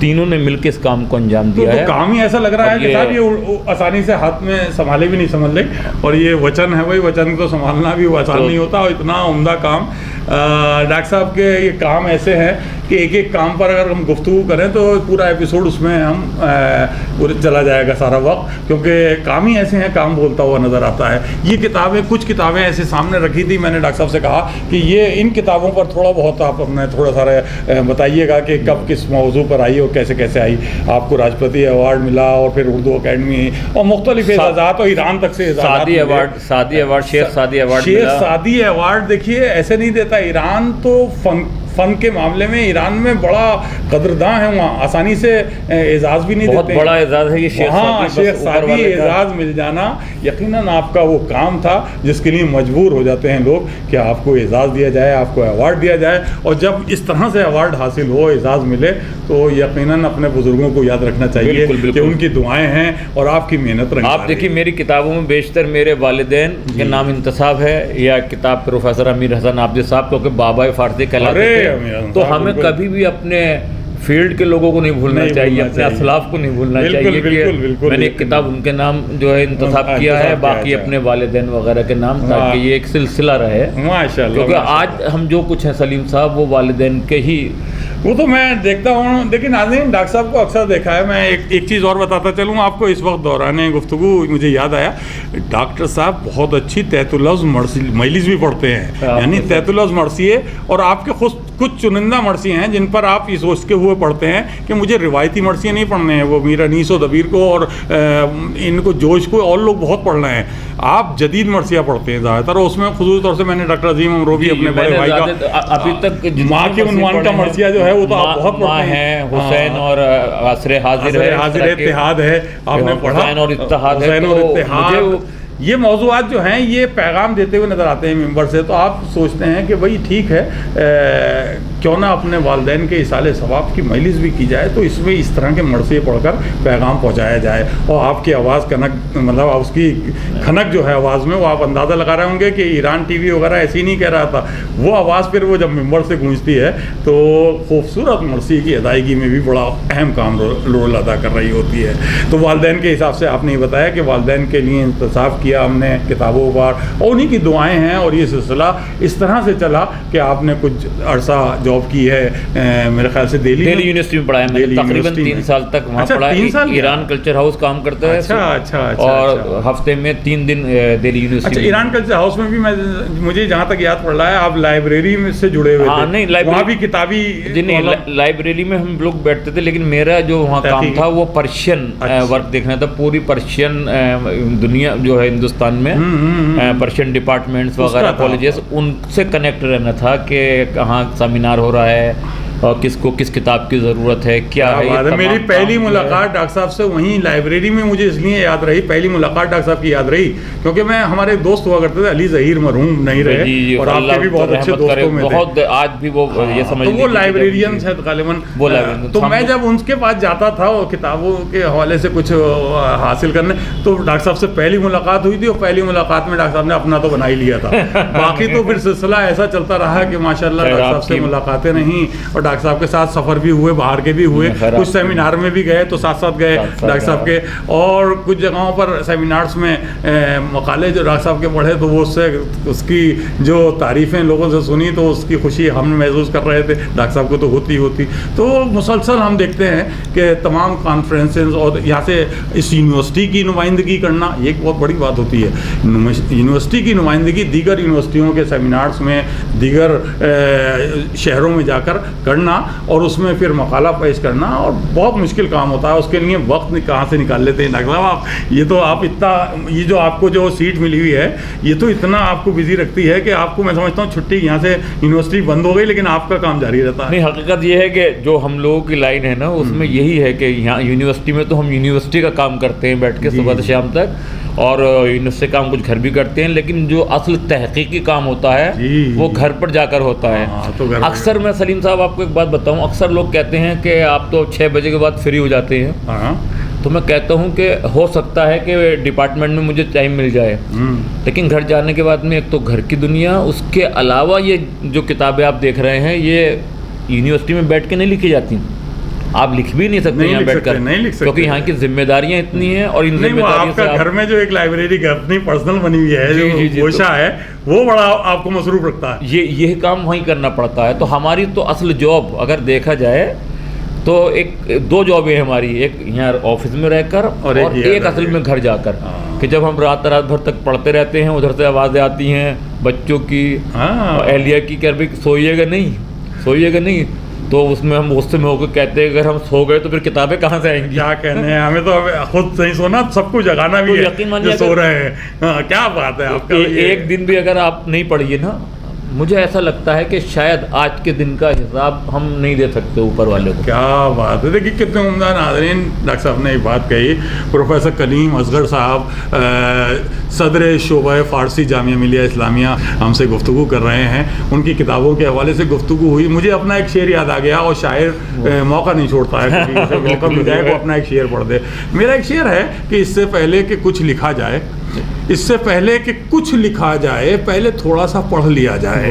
تینوں نے مل کے اس کام کو انجام دیا ہے۔ کام ہی ایسا لگ رہا ہے کہ صاحب یہ آسانی سے ہاتھ میں سنبھالے بھی نہیں سمجھ لے، اور یہ وچن ہے، وہی وچن کو سنبھالنا بھی وہ آسان نہیں ہوتا، اور اتنا عمدہ کام۔ ڈاکٹر صاحب کے یہ کام ایسے ہیں کہ ایک ایک کام پر اگر ہم گفتگو کریں تو پورا ایپیسوڈ اس میں ہم چلا جائے گا سارا وقت، کیونکہ کام ہی ایسے ہیں، کام بولتا ہوا نظر آتا ہے۔ یہ کتابیں، کچھ کتابیں ایسے سامنے رکھی تھی، میں نے ڈاکٹر صاحب سے کہا کہ یہ ان کتابوں پر تھوڑا بہت آپ اپنے تھوڑا سارا بتائیے گا کہ کب کس موضوع پر آئی اور کیسے کیسے آئی۔ آپ کو راجپتی ایوارڈ ملا، اور پھر اردو اکیڈمی اور مختلف اعزازات، اور ایران تک سے سعدی ایوارڈ، شیخ سعدی ایوارڈ، شیخ سعدی ایوارڈ دیکھیے ایسے نہیں دیتا ایران، تو فن کے معاملے میں ایران میں بڑا قدرداں ہے، وہاں آسانی سے اعزاز بھی نہیں دیتے، بہت بڑا اعزاز ہے یہ شیخ سعدی اعزاز مل جانا یقیناً آپ کا وہ کام تھا جس کے لیے مجبور ہو جاتے ہیں لوگ کہ آپ کو اعزاز دیا جائے، آپ کو ایوارڈ دیا جائے، اور جب اس طرح سے ایوارڈ حاصل ہو، اعزاز ملے، تو یقیناً اپنے بزرگوں کو یاد رکھنا چاہیے کہ ان کی دعائیں ہیں اور آپ کی محنت رنگ۔ آپ دیکھیے میری کتابوں میں بیشتر میرے والدین کے نام انتصاب ہے، یا کتاب پروفیسر امیر حسن عابدی صاحب کیونکہ بابا فارسی کہلاتے تھے، تو ہمیں کبھی بھی اپنے فیلڈ کے لوگوں کو نہیں بھولنا چاہیے، اپنے اسلاف کو نہیں بھولنا چاہیے کہ میں نے ایک کتاب ان کے نام جو ہے انتصاب کیا ہے، باقی اپنے والدین وغیرہ کے نام، تاکہ یہ ایک سلسلہ رہے، کیونکہ آج ہم جو کچھ ہیں سلیم صاحب وہ والدین کے ہی، وہ تو میں دیکھتا ہوں۔ لیکن ناظرین، ڈاکٹر صاحب کو اکثر دیکھا ہے، میں ایک چیز اور بتاتا چلوں آپ کو، اس وقت دوران گفتگو مجھے یاد آیا، ڈاکٹر صاحب بہت اچھی تحت اللفظ مجلس بھی پڑھتے ہیں، یعنی تحت اللفظ مرثیے، اور آپ کے خود کچھ چنندہ مرثیے ہیں جن پر آپ یہ سوچ کے ہوئے پڑھتے ہیں کہ مجھے روایتی مرثیے نہیں پڑھنے ہیں، وہ میر انیس و دبیر کو اور ان کو جوش کو اور لوگ بہت پڑھ رہے ہیں، آپ جدید مرثیہ پڑھتے ہیں زیادہ تر، اور اس میں خصوصی طور سے میں نے ڈاکٹر عظیم امروی اپنے بڑے بھائی کا ابھی تک ماں کے عنوان کا مرثیہ جو ہے وہ تو آپ بہت پڑھتے ہیں، حسین اور عصر حاضر اتحاد ہے، آپ نے پڑھا، حسین اور اتحاد ہے، حسین اور اتحاد، یہ موضوعات جو ہیں یہ پیغام دیتے ہوئے نظر آتے ہیں ممبر سے، تو آپ سوچتے ہیں کہ بھائی ٹھیک ہے، کیوں نہ اپنے والدین کے اصالِ ثواب کی مجلس بھی کی جائے، تو اس میں اس طرح کے مرثیے پڑھ کر پیغام پہنچایا جائے، اور آپ کی آواز کنک، مطلب اس کی کھنک جو ہے آواز میں، وہ آپ اندازہ لگا رہے ہوں گے کہ ایران ٹی وی وغیرہ ایسی نہیں کہہ رہا تھا، وہ آواز پھر وہ جب ممبر سے گونجتی ہے تو خوبصورت مرثیے کی ادائیگی میں بھی بڑا اہم کام رول ادا کر رہی ہوتی ہے۔ تو والدین کے حساب سے آپ نے بتایا کہ والدین کے لیے انتصاب کیا ہم نے کتابوں پر، اور انہی کی دعائیں ہیں، اور یہ سلسلہ اس طرح سے چلا کہ آپ نے کچھ عرصہ جاب کی ہے، میرے خیال سے دہلی یونیورسٹی میں پڑھایا، میں نے تقریباً 3 سال تک وہاں پڑھا، ایران کلچر ہاؤس کام کرتا ہے، اور ہفتے میں 3 دن Delhi university. Iran culture house میں بھی مجھے جہاں تک یاد پڑ رہا ہے آپ لائبریری میں سے جڑے ہوئے تھے، نہیں وہاں بھی کتابی، نہیں لائبریری میں ہم لوگ بیٹھتے تھے، لیکن میرا جو وہاں کام تھا وہ پرشین ورک دیکھنا تھا، پوری پرشین دنیا جو ہے ہندوستان میں، پرشین ڈپارٹمنٹس وغیرہ کالجز، ان سے کنیکٹ رہنا تھا کہ کہاں سیمینار ہو رہا ہے اور کس کو کس کتاب کی ضرورت ہے، کیا ہے۔ میری پہلی ملاقات ڈاکٹر صاحب سے وہیں لائبریری میں مجھے اس لیے یاد رہی، پہلی ملاقات ڈاکٹر صاحب کی یاد رہی کیونکہ میں ہمارے دوست ہوا کرتے تھے، علی ظہیر مرحوم نہیں رہے، اور آپ کے بھی بہت اچھے دوستوں میں تھے، آج بھی وہ یہ سمجھ وہ لائبریرین ہیں غالباً، تو میں جب ان کے پاس جاتا تھا اور کتابوں کے حوالے سے کچھ حاصل کرنے، تو ڈاکٹر صاحب سے پہلی ملاقات ہوئی تھی، اور پہلی ملاقات میں ڈاکٹر صاحب نے اپنا تو بنا ہی لیا تھا، باقی تو پھر سلسلہ ایسا چلتا رہا کہ ماشاء اللہ ڈاکٹر صاحب سے ملاقاتیں نہیں، اور ڈاکٹر صاحب کے ساتھ سفر بھی ہوئے، باہر کے بھی ہوئے، کچھ سیمینار میں بھی گئے تو ساتھ ساتھ گئے ڈاکٹر صاحب کے، اور کچھ جگہوں پر سیمینارز میں مقالے جو ڈاکٹر صاحب کے پڑھے تو وہ اس کی جو تعریفیں لوگوں سے سنی تو اس کی خوشی ہم محسوس کر رہے تھے، ڈاکٹر صاحب کو تو ہوتی تو مسلسل ہم دیکھتے ہیں کہ تمام کانفرنسز، اور یہاں سے اس یونیورسٹی کی نمائندگی کرنا یہ ایک بہت بڑی بات ہوتی ہے، یونیورسٹی کی نمائندگی دیگر یونیورسٹیوں کے سیمینارز میں، دیگر شہروں میں جا کر پڑھنا اور اس میں پھر مقالہ پیش کرنا، اور بہت مشکل کام ہوتا ہے، اس کے لیے وقت کہاں سے نکال لیتے ہیں ڈاکٹر صاحب آپ؟ یہ تو آپ اتنا، یہ جو آپ کو جو سیٹ ملی ہوئی ہے یہ تو اتنا آپ کو بزی رکھتی ہے کہ آپ کو میں سمجھتا ہوں چھٹی یہاں سے یونیورسٹی بند ہو گئی لیکن آپ کا کام جاری رہتا ہے. نہیں، حقیقت یہ ہے کہ جو ہم لوگوں کی لائن ہے نا اس میں یہی ہے کہ یہاں یونیورسٹی میں تو ہم یونیورسٹی کا کام کرتے ہیں بیٹھ کے صبح سے شام تک، اور یونیورسٹی کام کچھ گھر بھی کرتے ہیں، لیکن جو اصل تحقیقی کام ہوتا ہے وہ گھر پر جا کر ہوتا ہے. اکثر میں سلیم صاحب آپ کو ایک بات بتاؤں، اکثر لوگ کہتے ہیں کہ آپ تو 6 بجے کے بعد فری ہو جاتے ہیں، تو میں کہتا ہوں کہ ہو سکتا ہے کہ ڈپارٹمنٹ میں مجھے ٹائم مل جائے، لیکن گھر جانے کے بعد میں ایک تو گھر کی دنیا، اس کے علاوہ یہ جو کتابیں آپ دیکھ رہے ہیں یہ یونیورسٹی میں بیٹھ کے نہیں لکھی جاتی، آپ لکھ بھی نہیں سکتے یہاں بیٹھ کر، کیونکہ یہاں کی ذمہ داریاں اتنی ہیں، اور ان ذمہ داریوں سے گھر میں جو ایک لائبریری اپنی پرسنل بنی ہوئی ہے جو گوشہ ہے وہ بڑا آپ کو مصروف رکھتا ہے، یہ کام وہیں کرنا پڑتا ہے. تو ہماری تو اصل جاب اگر دیکھا جائے تو 2 جابیں ہیں ہماری، ایک یہاں آفس میں رہ کر اور ایک اصل میں گھر جا کر، کہ جب ہم رات بھر تک پڑھتے رہتے ہیں، ادھر سے آوازیں آتی ہیں بچوں کی، اہلیہ کی، کہ بھی سوئیے گا نہیں، تو اس میں ہم غصے میں ہو کے کہتے ہیں اگر ہم سو گئے تو پھر کتابیں کہاں سے آئیں گی؟ کیا کہنے ہیں، ہمیں تو خود نہیں سونا، سب کو جگانا بھی ہے جو سو رہے ہیں. کیا بات ہے آپ کا. ایک دن بھی اگر آپ نہیں پڑھیے نا، مجھے ایسا لگتا ہے کہ شاید آج کے دن کا حساب ہم نہیں دے سکتے اوپر والے کو. کیا بات ہے. دیکھیے کتنے عمدہ ناظرین ڈاکٹر صاحب نے ایک بات کہی. پروفیسر کلیم اصغر صاحب صدر شعبہ فارسی جامعہ ملیہ اسلامیہ ہم سے گفتگو کر رہے ہیں، ان کی کتابوں کے حوالے سے گفتگو ہوئی. مجھے اپنا ایک شعر یاد آ گیا، اور شاعر موقع نہیں چھوڑتا ہے، موقع مل جائے وہ اپنا ایک شعر پڑھ دے. میرا ایک شعر ہے کہ اس سے پہلے کہ کچھ لکھا جائے، اس سے پہلے کہ کچھ لکھا جائے پہلے تھوڑا سا پڑھ لیا جائے.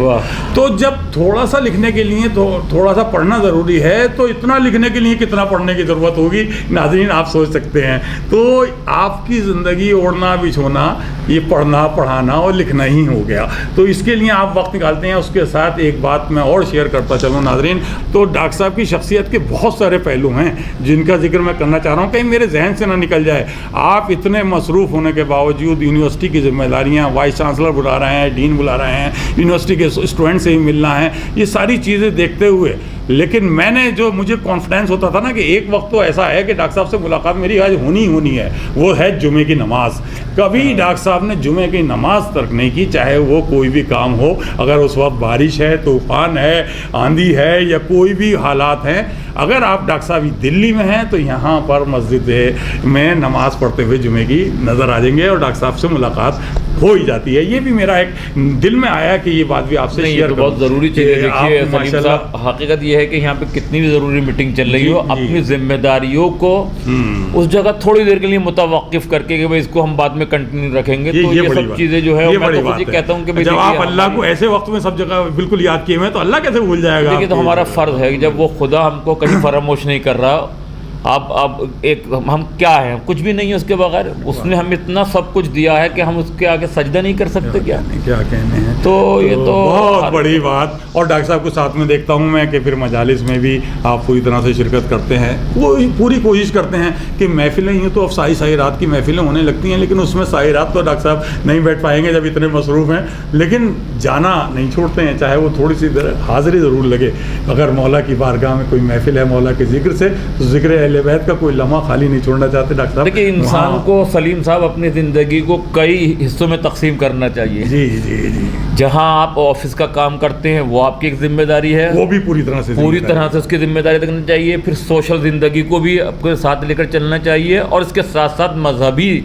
تو جب تھوڑا سا لکھنے کے لیے تھوڑا سا پڑھنا ضروری ہے، تو اتنا لکھنے کے لیے کتنا پڑھنے کی ضرورت ہوگی ناظرین آپ سوچ سکتے ہیں. تو آپ کی زندگی اوڑھنا بچھونا یہ پڑھنا پڑھانا اور لکھنا ہی ہو گیا. تو اس کے لیے آپ وقت نکالتے ہیں. اس کے ساتھ ایک بات میں اور شیئر کرتا چلوں ناظرین. تو ڈاکٹر صاحب کی شخصیت کے بہت سارے پہلو ہیں جن کا ذکر میں کرنا چاہ رہا ہوں، کہیں میرے ذہن سے نہ نکل جائے. آپ اتنے مصروف ہونے کے باوجود یونیورسٹی کی ذمہ داریاں، وائس چانسلر بلا رہے ہیں، ڈین بلا رہے ہیں، یونیورسٹی کے اسٹوڈنٹ سے ہی ملنا ہے، یہ ساری چیزیں دیکھتے ہوئے لیکن میں نے جو مجھے کانفیڈنس ہوتا تھا نا کہ ایک وقت تو ایسا ہے کہ ڈاکٹر صاحب سے ملاقات میری آج ہونی ہے، وہ ہے جمعے کی نماز. کبھی ڈاکٹر صاحب نے جمعے کی نماز ترک نہیں کی، چاہے وہ کوئی بھی کام ہو. اگر اس وقت بارش ہے، طوفان ہے، آندھی ہے، یا کوئی بھی حالات ہیں، اگر آپ ڈاکٹر صاحب دلی میں ہیں تو یہاں پر مسجد میں نماز پڑھتے ہوئے جمعے کی نظر آ جائیں گے اور ڈاکٹر صاحب سے ملاقات ہو ہی جاتی ہے. یہ بھی میرا ایک دل میں آیا کہ یہ بات بھی آپ سے شیئر کروں. بہت ضروری چیز ہے. دیکھیے سلیم صاحب، حقیقت یہ ہے کہ یہاں پہ کتنی بھی ضروری میٹنگ چل رہی ہو، اپنی ذمہ داریوں کو اس جگہ تھوڑی دیر کے لیے متوقف کر کے کہ بھائی اس کو ہم بعد میں کنٹینیو رکھیں گے. تو یہ سب چیزیں جو ہے میں تو خود کہتا ہوں کہ جب آپ اللہ کو ایسے وقت میں سب جگہ بالکل یاد کیے ہوئے تو اللہ کیسے بھول جائے گا. دیکھیے تو ہمارا فرض ہے کہ جب وہ خدا ہم کو کہیں فراموش نہیں کر رہا، اب ایک ہم کیا ہیں، کچھ بھی نہیں ہے اس کے بغیر. اس نے ہم اتنا سب کچھ دیا ہے کہ ہم اس کے آگے سجدہ نہیں کر سکتے. کیا کہنے ہیں. تو یہ تو بہت بڑی بات. اور ڈاکٹر صاحب کو ساتھ میں دیکھتا ہوں میں کہ پھر مجالس میں بھی آپ پوری طرح سے شرکت کرتے ہیں، وہ پوری کوشش کرتے ہیں کہ محفلیں یوں تو افسائی سائی رات کی محفلیں ہونے لگتی ہیں، لیکن اس میں سائی رات تو ڈاکٹر صاحب نہیں بیٹھ پائیں گے جب اتنے مصروف ہیں، لیکن جانا نہیں چھوڑتے ہیں، چاہے وہ تھوڑی سی حاضری ضرور لگے. اگر مولا کی بارگاہ میں کوئی محفل ہے مولا کے ذکر سے، تو ذکر اہل بیت کا کوئی لمحہ خالی نہیں چھوڑنا چاہتے ڈاکٹر صاحب. دیکھیے انسان کو سلیم صاحب اپنی زندگی کو کئی حصوں میں تقسیم کرنا چاہیے. جی جی جی. جہاں آپ آفس کا کام کرتے ہیں وہ آپ کی ایک ذمہ داری ہے، وہ بھی پوری طرح سے اس کی ذمہ داری رکھنا چاہیے. پھر سوشل زندگی کو بھی اپنے ساتھ لے کر چلنا چاہیے، اور اس کے ساتھ ساتھ مذہبی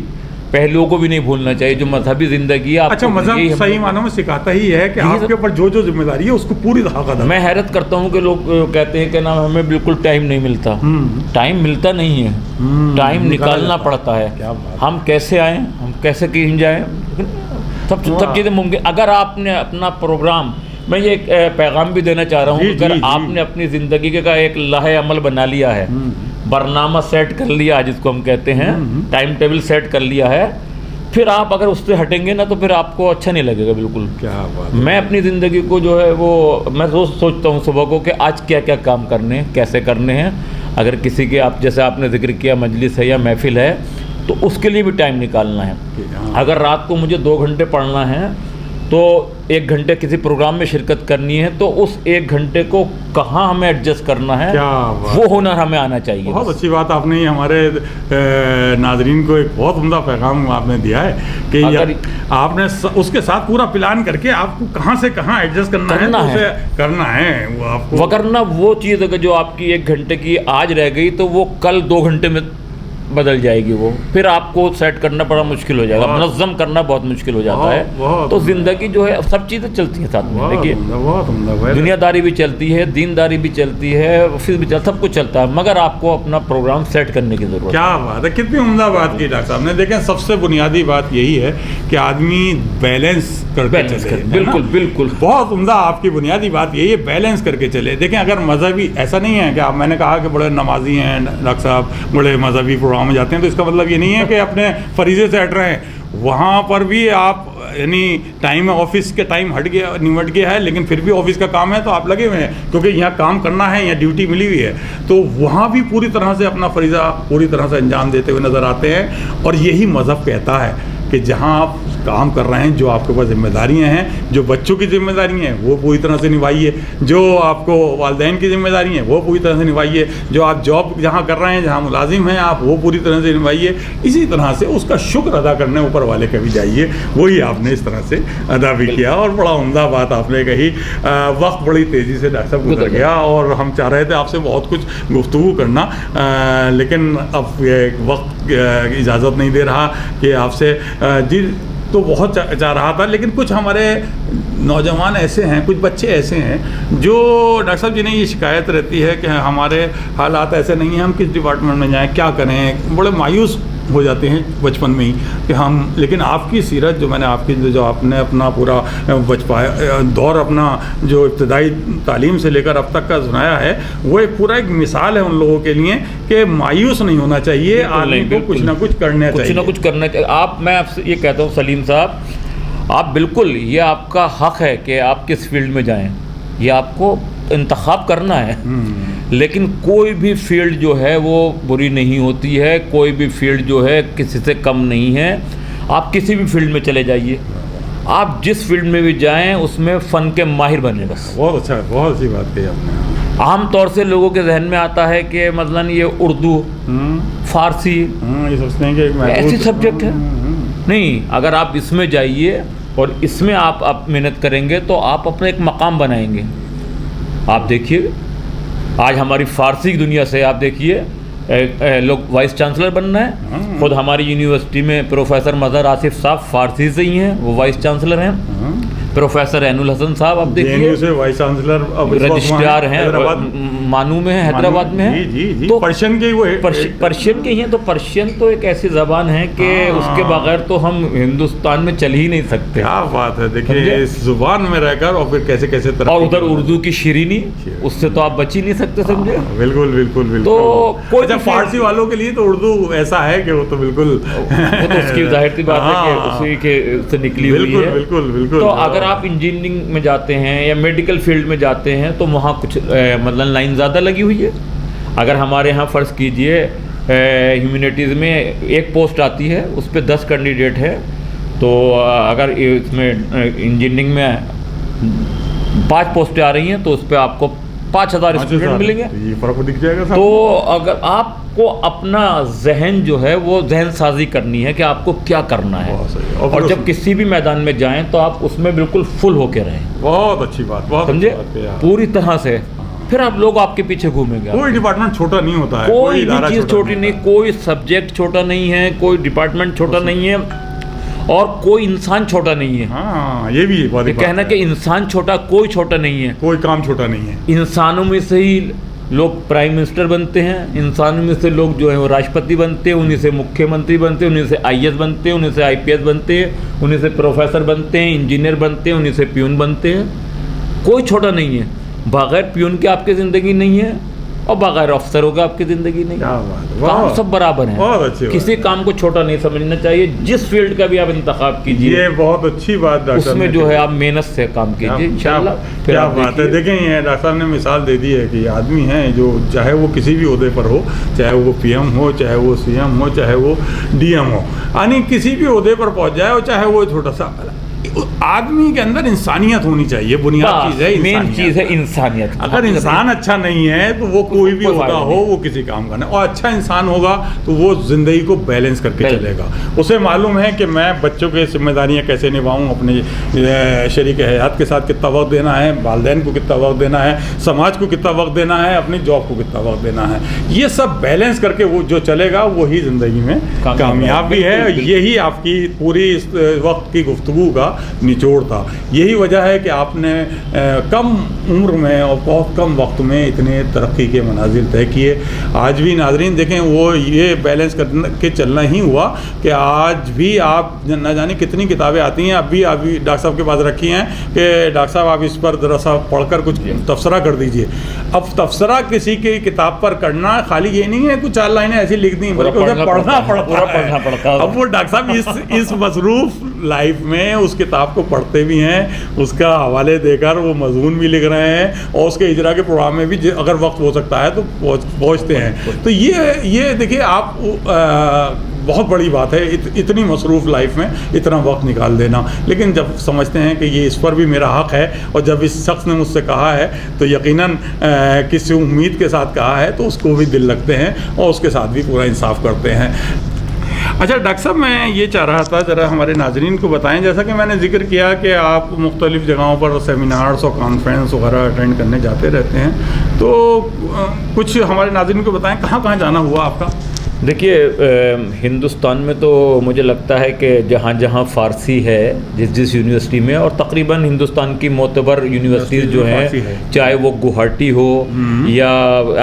پہلوؤں کو بھی نہیں بھولنا چاہیے. جو مذہبی زندگی ہے، اچھا مذہب صحیح معنوں میں سکھاتا ہی ہے کہ آپ کے اوپر جو ذمہ داری ہے اس کو پوری طرح ادا. میں حیرت کرتا ہوں کہ لوگ کہتے ہیں کہ نا ہمیں بالکل ٹائم نہیں ملتا. ٹائم ملتا نہیں ہے، ٹائم نکالنا پڑتا ہے. ہم کیسے آئیں، ہم کیسے کہیں جائیں، سب چیزیں ممکن. اگر آپ نے اپنا پروگرام، میں یہ ایک پیغام بھی دینا چاہ رہا ہوں، اگر آپ نے اپنی زندگی کا ایک لائحہ عمل بنا لیا ہے، برنامہ سیٹ کر لیا جس کو ہم کہتے ہیں، ٹائم ٹیبل سیٹ کر لیا ہے، پھر آپ اگر اس سے ہٹیں گے نا تو پھر آپ کو اچھا نہیں لگے گا بالکل. کیا بات. میں اپنی زندگی کو جو ہے وہ میں روز سوچتا ہوں صبح کو کہ آج کیا کیا کام کرنے ہیں، کیسے کرنے ہیں. اگر کسی کے آپ جیسے آپ نے ذکر کیا مجلس ہے یا محفل ہے تو اس کے لیے بھی ٹائم نکالنا ہے. اگر رات کو مجھے 2 گھنٹے پڑھنا ہے تو 1 گھنٹے کسی پروگرام میں شرکت کرنی ہے تو اس 1 گھنٹے کو کہاں ہمیں ایڈجسٹ کرنا ہے، وہ ہنر ہمیں آنا چاہیے. بہت اچھی بات آپ نے ہمارے ناظرین کو ایک بہت عمدہ پیغام آپ نے دیا ہے کہ آپ نے اس کے ساتھ پورا پلان کر کے آپ کو کہاں سے کہاں ایڈجسٹ کرنا ہے وہ آپ کو، وگرنہ وہ چیز اگر جو آپ کی 1 گھنٹے کی آج رہ گئی تو وہ کل 2 گھنٹے میں بدل جائے گی، وہ پھر آپ کو سیٹ کرنا بڑا مشکل ہو جائے گا، منظم کرنا بہت مشکل ہو جاتا ہے. تو زندگی جو ہے سب چیزیں چلتی ہیں ساتھ میں. دیکھیے دنیا داری بھی چلتی ہے، دینداری بھی چلتی ہے، آفس بھی چلتا، سب کچھ چلتا ہے، مگر آپ کو اپنا پروگرام سیٹ کرنے کی ضرورت ہے. کیا بات ہے، کتنی عمدہ بات کی ڈاکٹر صاحب نے. دیکھیں سب سے بنیادی بات یہی ہے کہ آدمی بیلنس کر کے چلے. بالکل بالکل، بہت عمدہ آپ کی بنیادی بات یہی ہے، بیلنس کر کے چلے. دیکھیں اگر مذہبی ایسا نہیں ہے کہ آپ، میں نے کہا کہ بڑے نمازی ہیں ڈاکٹر صاحب، بڑے مذہبی پروگرام میں جاتے ہیں، تو اس کا مطلب یہ نہیں ہے کہ اپنے فریضے سے ہٹ رہے ہیں. وہاں پر بھی آپ یعنی ٹائم آفس کے ٹائم نمٹ گیا ہے، لیکن پھر بھی آفس کا کام ہے تو آپ لگے ہوئے ہیں، کیونکہ یہاں کام کرنا ہے، یہاں ڈیوٹی ملی ہوئی ہے. تو وہاں بھی پوری طرح سے اپنا فریضہ پوری طرح سے انجام دیتے ہوئے نظر آتے ہیں. اور یہی مذہب کہتا ہے کہ جہاں آپ کام کر رہے ہیں، جو آپ کے پاس ذمہ داریاں ہیں، جو بچوں کی ذمہ داریاں ہیں وہ پوری طرح سے نبھائیے، جو آپ کو والدین کی ذمہ داری ہیں وہ پوری طرح سے نبھائیے، جو آپ جاب جہاں کر رہے ہیں، جہاں ملازم ہیں آپ، وہ پوری طرح سے نبھائیے. اسی طرح سے اس کا شکر ادا کرنے اوپر والے کا بھی جائیے. وہی آپ نے اس طرح سے ادا بھی کیا اور بڑا عمدہ بات آپ نے کہی. وقت بڑی تیزی سے ڈاکٹر صاحب گزر گیا اور ہم چاہ رہے تھے آپ سے بہت کچھ گفتگو کرنا، لیکن اب وقت اجازت نہیں دے رہا کہ آپ سے جی تو بہت چاہ رہا تھا. لیکن کچھ ہمارے نوجوان ایسے ہیں، کچھ بچے ایسے ہیں جو ڈاکٹر صاحب جنہیں یہ شکایت رہتی ہے کہ ہمارے حالات ایسے نہیں ہیں، ہم کس ڈپارٹمنٹ میں جائیں، کیا کریں، بڑے مایوس ہو جاتے ہیں بچپن میں ہی کہ ہم. لیکن آپ کی سیرت جو میں نے آپ کی جو آپ نے اپنا پورا دور اپنا جو ابتدائی تعلیم سے لے کر اب تک کا سنایا ہے، وہ ایک پورا ایک مثال ہے ان لوگوں کے لیے کہ مایوس نہیں ہونا چاہیے، آدمی کو کچھ نہ کچھ کرنا چاہیے، کچھ نہ کچھ کرنا چاہیے. میں آپ سے یہ کہتا ہوں سلیم صاحب، آپ بالکل، یہ آپ کا حق ہے کہ آپ کس فیلڈ میں جائیں، یہ آپ کو انتخاب کرنا ہے. لیکن کوئی بھی فیلڈ جو ہے وہ بری نہیں ہوتی ہے، کوئی بھی فیلڈ جو ہے کسی سے کم نہیں ہے. آپ کسی بھی فیلڈ میں چلے جائیے، آپ جس فیلڈ میں بھی جائیں اس میں فن کے ماہر بنے. بس بہت اچھا، بہت اچھی بات کہی آپ نے. عام طور سے لوگوں کے ذہن میں آتا ہے کہ مثلاً یہ اردو، فارسی، یہ سوچتے ہیں کہ ایسی سبجیکٹ ہے. نہیں، اگر آپ اس میں جائیے اور اس میں آپ محنت کریں گے تو آپ اپنا ایک مقام بنائیں گے. آپ دیکھیے آج ہماری فارسی کی دنیا سے آپ دیکھیے لوگ وائس چانسلر بننا ہے. خود ہماری یونیورسٹی میں پروفیسر مظہر آصف صاحب فارسی سے ہی ہیں، وہ وائس چانسلر ہیں. پروفیسر عین الحسن صاحب آپ دیکھیے وائس چانسلر رجسٹرار ہیں، مانو میں ہیں، حیدرآباد میں ہیں. تو پرشین کے وہ پرشین کے ہی ہیں. تو پرشین تو ایک ایسی زبان ہے کہ اس کے بغیر تو ہم ہندوستان میں چل ہی نہیں سکتے. کیا بات ہے، دیکھیے اس زبان میں رہ کر اور پھر کیسے کیسے اور ادھر اردو کی شیرینی، اس سے تو آپ بچ ہی نہیں سکتے. سمجھے؟ بالکل بالکل بالکل. تو کوئی فارسی والوں کے لیے تو اردو ایسا ہے کہ وہ تو بالکل وہ تو اس کی ظاہر سی بات ہے کہ اسی کے سے نکلی ہوئی ہے. بالکل بالکل. تو اگر آپ انجینئرنگ میں جاتے ہیں یا میڈیکل فیلڈ میں جاتے ہیں تو وہاں کچھ مطلب لائن زیادہ لگی ہوئی ہے. اگر ہمارے ہاں فرض کیجئے ہیومینٹیز میں ایک پوسٹ آتی ہے، اس پہ 10 کینڈیڈیٹ ہے، تو اگر اس میں انجینئرنگ میں 5 پوسٹیں آ رہی ہیں تو اس پہ آپ کو 5000 اسٹوڈنٹ ملیں گے. یہ فرق دکھ جائے گا. تو اگر آپ کو اپنا ذہن جو ہے وہ ذہن سازی کرنی ہے کہ آپ کو کیا کرنا ہے، اور جب کسی بھی میدان میں جائیں تو آپ اس میں بالکل فل ہو کے رہیں. بہت اچھی بات، بہت سمجھے، پوری طرح سے. پھر آپ لوگ آپ کے پیچھے گھومیں گے. کوئی ڈپارٹمنٹ چھوٹا نہیں ہوتا ہے، کوئی بھی چیز چھوٹی نہیں، کوئی سبجیکٹ چھوٹا نہیں ہے، کوئی ڈپارٹمنٹ چھوٹا نہیں ہے، اور کوئی انسان چھوٹا نہیں ہے. ہاں یہ بھی بات ہے. کہنا کہ انسان چھوٹا، کوئی چھوٹا نہیں ہے، کوئی کام چھوٹا نہیں ہے. انسانوں میں سے ہی لوگ پرائم منسٹر بنتے ہیں، انسانوں میں سے لوگ جو ہیں وہ راشٹرپتی بنتے ہیں، انہیں سے مکھیہ منتری بنتے ہیں، انہیں سے IAS بنتے ہیں، انہیں سے IPS بنتے ہیں، انہیں سے پروفیسر بنتے ہیں، انجینئر بنتے ہیں، انہیں سے پیون بنتے ہیں. کوئی چھوٹا نہیں ہے. بغیر پیون کے آپ کی زندگی نہیں ہے اور بغیر افسروں کا آپ کی زندگی نہیں. کام سب برابر ہیں، کسی کام کو چھوٹا نہیں سمجھنا چاہیے. جس فیلڈ کا بھی آپ انتخاب کیجیے، یہ بہت اچھی بات ڈاکٹر، اس میں جو ہے آپ محنت سے کام کیجیے انشاءاللہ. کیا بات ہے. دیکھیں یہ ڈاکٹر صاحب نے مثال دے دی ہے کہ آدمی ہیں جو چاہے وہ کسی بھی عہدے پر ہو، چاہے وہ PM ہو، چاہے وہ CM ہو، چاہے وہ DM ہو، یعنی کسی بھی عہدے پر پہنچ جائے، اور چاہے وہ چھوٹا سا آدمی کے اندر انسانیت ہونی چاہیے، بنیاد چیز ہے، مین چیز ہے انسانیت. اگر انسان اچھا نہیں ہے تو وہ کوئی بھی ہوتا ہو وہ کسی کام کا نہیں. اور اچھا انسان ہوگا تو وہ زندگی کو بیلنس کر کے چلے گا. اسے معلوم ہے کہ میں بچوں کے ذمہ داریاں کیسے نبھاؤں، اپنے شریک حیات کے ساتھ کتنا وقت دینا ہے، والدین کو کتنا وقت دینا ہے، سماج کو کتنا وقت دینا ہے، اپنی جاب کو کتنا وقت دینا ہے. یہ سب بیلنس کر کے وہ جو چلے گا وہی زندگی میں کامیاب بھی ہے. یہی آپ کی پوری اس وقت کی گفتگو کا نچوڑ تھا. یہی وجہ ہے کہ آپ نے کم عمر میں اور بہت کم وقت میں اتنے ترقی کے مناظر طے کیے. آج بھی ناظرین دیکھیں وہ یہ بیلنس کر کے چلنا ہی ہوا کہ آج بھی آپ نہ جانے کتنی کتابیں آتی ہیں. ابھی ڈاکٹر صاحب کے پاس رکھی ہیں کہ ڈاکٹر صاحب آپ اس پر ذرا سا پڑھ کر کچھ تبصرہ کر دیجئے. اب تبصرہ کسی کی کتاب پر کرنا خالی یہ نہیں ہے کچھ 4 لائنیں ایسی لکھ دیں، بلکہ اسے پڑھنا پڑتا ہے. اب وہ ڈاکٹر صاحب اس مصروف لائف میں اس کتاب کو پڑھتے بھی ہیں، اس کا حوالے دے کر وہ مضمون بھی لکھ رہے ہیں، اور اس کے اجرا کے پروگرام میں بھی اگر وقت ہو سکتا ہے تو پہنچتے ہیں. تو یہ دیکھیے آپ بہت بڑی بات ہے اتنی مصروف لائف میں اتنا وقت نکال دینا. لیکن جب سمجھتے ہیں کہ یہ اس پر بھی میرا حق ہے، اور جب اس شخص نے مجھ سے کہا ہے تو یقیناً کسی امید کے ساتھ کہا ہے تو اس کو بھی دل لگتے ہیں اور اس کے ساتھ بھی پورا انصاف کرتے ہیں. اچھا ڈاکٹر صاحب میں یہ چاہ رہا تھا ذرا ہمارے ناظرین کو بتائیں، جیسا کہ میں نے ذکر کیا کہ آپ مختلف جگہوں پر سیمینارز اور کانفرنس وغیرہ اٹینڈ کرنے جاتے رہتے ہیں، تو کچھ ہمارے ناظرین کو بتائیں کہاں کہاں جانا ہوا آپ کا؟ دیکھیے ہندوستان میں تو مجھے لگتا ہے کہ جہاں جہاں فارسی ہے جس یونیورسٹی میں، اور تقریباً ہندوستان کی معتبر یونیورسٹیز جو ہیں، چاہے وہ گوہاٹی ہو یا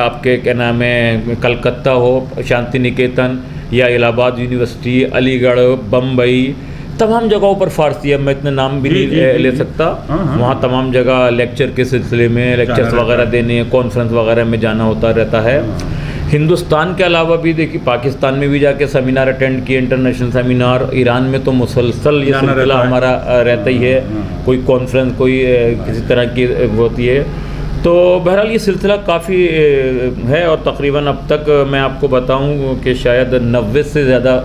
آپ کے کیا نام ہے کلکتہ ہو شانتی نکیتن، یا الہ آباد یونیورسٹی، علی گڑھ، بمبئی، تمام جگہوں پر فارسی ہے. میں اتنے نام بھی نہیں لے سکتا. وہاں تمام جگہ لیکچر کے سلسلے میں لیکچرز وغیرہ دینے، کانفرنس وغیرہ میں جانا ہوتا رہتا ہے. ہندوستان کے علاوہ بھی دیکھیے پاکستان میں بھی جا کے سیمینار اٹینڈ کیے، انٹرنیشنل سیمینار. ایران میں تو مسلسل یہ سلسلہ ہمارا رہتا ہی ہے، کوئی کانفرنس کوئی کسی طرح کی ہوتی ہے. تو بہرحال یہ سلسلہ کافی ہے، اور تقریباً اب تک میں آپ کو بتاؤں کہ شاید 90 سے زیادہ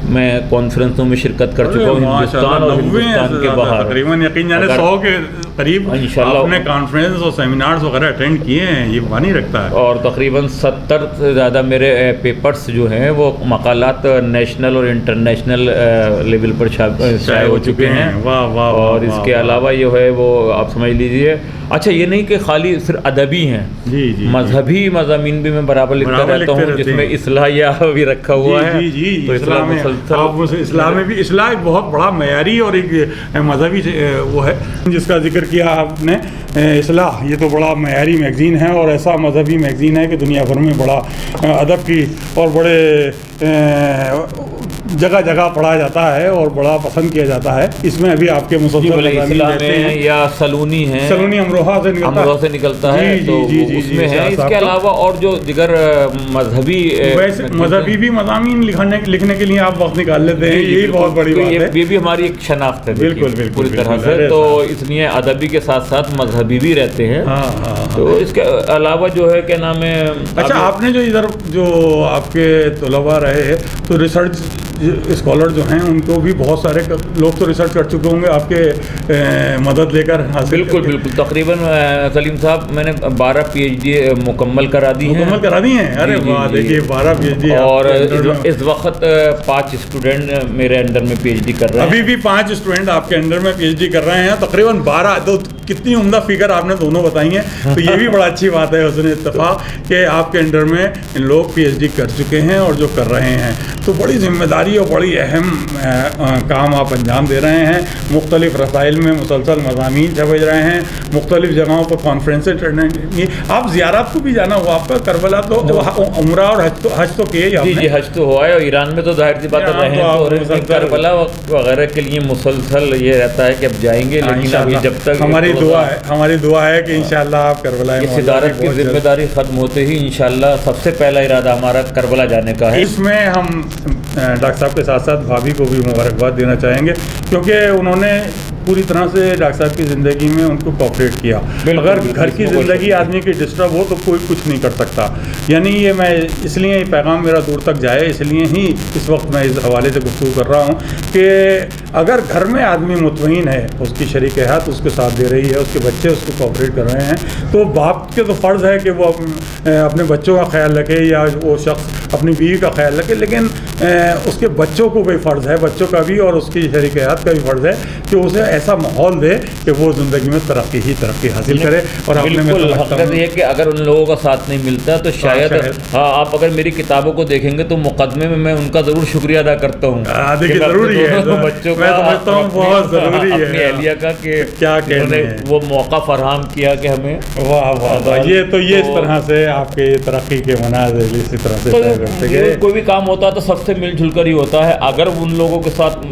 میں کانفرنسوں میں شرکت کر چکا ہوں ہندوستان اور ہندوستان کے باہر. تقریباً یقین جانے 100 کے قریب آپ نے کانفرنس اور سیمینارز وغیرہ اٹینڈ کیے ہیں، یہ معنی رکھتا ہے. اور تقریباً 70 سے زیادہ میرے پیپرز جو ہیں وہ مقالات نیشنل اور انٹرنیشنل لیول پر شائع ہو چکے ہیں. اور اس کے علاوہ یہ ہے وہ آپ سمجھ لیجئے. اچھا یہ نہیں کہ خالی صرف ادبی ہیں، مذہبی مضامین بھی میں برابر لکھتا رہتا ہوں، جس میں اصلاحیہ بھی رکھا ہوا ہے. تو اسلام میں بھی اصلاح ایک بہت بڑا معیاری اور ایک مذہبی وہ ہے جس کا ذکر کیا آپ نے. اصلاح یہ تو بڑا معیاری میگزین ہے اور ایسا مذہبی میگزین ہے کہ دنیا بھر میں بڑا ادب کی اور بڑے جگہ جگہ پڑھا جاتا ہے اور بڑا پسند کیا جاتا ہے. اس میں ابھی آپ کے مسلسل یا سلونی ہے، سلونی امروہہ سے نکلتا ہے، تو اس میں ہے. اس کے علاوہ اور جو دیگر مذہبی بھی مضامین لکھنے کے لیے آپ وقت نکال لیتے ہیں، یہی بہت بڑی بات ہے. یہ بھی ہماری ایک شناخت ہے بالکل پوری طرح سے. تو اس لیے ادبی کے ساتھ ساتھ مذہبی بھی رہتے ہیں. تو اس کے علاوہ جو ہے کیا نام ہے. اچھا آپ نے جو ادھر جو آپ کے طلباء رہے تو ریسرچ اسکالر جو ہیں ان کو بھی بہت سارے لوگ تو ریسرچ کر چکے ہوں گے آپ کے مدد لے کر. بالکل تقریباً سلیم صاحب میں نے 12 PhD مکمل کرا دی ہیں. ارے واہ دیکھیے 12 PhD. اور اس وقت 5 اسٹوڈنٹ میرے انڈر میں PhD کر رہے ہیں. ابھی بھی 5 اسٹوڈنٹ آپ کے انڈر میں PhD کر رہے ہیں. تقریباً 12. تو کتنی عمدہ فگر آپ نے دونوں بتائی ہیں. تو یہ بھی بڑا اچھی بات ہے حسن اتفاق کہ آپ کے انڈر میں لوگ PhD کر چکے ہیں اور جو کر رہے ہیں. تو بڑی ذمہ داری اور بڑی اہم کام آپ انجام دے رہے ہیں. مختلف رسائل میں مسلسل مضامین چھپے رہے ہیں، مختلف جگہوں پر کانفرنسیں چڑھنے. آپ زیارات کو بھی جانا ہوا آپ کا. کربلا تو عمرہ اور حج تو کیے آپ نے؟ جی حج تو ہوا ہے، اور ایران میں تو ظاہر سی بات رہے ہیں. کربلا وغیرہ کے لیے مسلسل یہ رہتا ہے کہ اب جائیں گے، لیکن ابھی جب تک ہماری دعا ہے کہ انشاءاللہ آپ کربلا اس صدارت کی ذمہ داری ختم ہوتے ہی انشاءاللہ سب سے پہلا ارادہ ہمارا کربلا جانے کا ہے. اس میں ہم ڈاکٹر صاحب کے ساتھ ساتھ بھابھی کو بھی مبارکباد دینا چاہیں گے، کیونکہ انہوں نے پوری طرح سے ڈاکٹر صاحب کی زندگی میں ان کو کوآپریٹ کیا. اگر گھر کی زندگی آدمی کی ڈسٹرب ہو تو کوئی کچھ نہیں کر سکتا. یعنی یہ میں اس لیے پیغام میرا دور تک جائے اس لیے ہی اس وقت میں اس حوالے سے گفتگو کر رہا ہوں کہ اگر گھر میں آدمی مطمئن ہے, اس کی شریک حیات اس کے ساتھ دے رہی ہے, اس کے بچے اس کو کوآپریٹ کر رہے ہیں, تو باپ کے تو فرض ہے کہ وہ اپنے بچوں کا خیال رکھے یا وہ شخص اپنی بیوی کا خیال رکھے, لیکن اس کے بچوں کو بھی فرض ہے, بچوں کا بھی اور اس کی شریک حیات کا بھی فرض ہے کہ اسے ایسا ماحول دے کہ وہ زندگی میں ترقی حاصل کرے. اور بالکل حقیقت یہ ہے کہ اگر ان لوگوں کا ساتھ نہیں ملتا تو شاید آپ اگر میری کتابوں کو دیکھیں گے تو مقدمے میں ان کا ضرور شکریہ ادا کرتا ہوں. دیکھیے ضروری ہے, بچوں میں سمجھتا ہوں بہت ضروری ہے اپنی اہلیہ کا کہ کیا کہنے وہ موقع فراہم کیا کہ ہمیں. واہ واہ, یہ تو یہ اس طرح سے آپ کے ترقی کے مناظر اسی طرح سے کرتے گئے. کوئی بھی کام ہوتا ہے تو سب سے مل جل کر ہی ہوتا ہے. اگر ان لوگوں کے ساتھ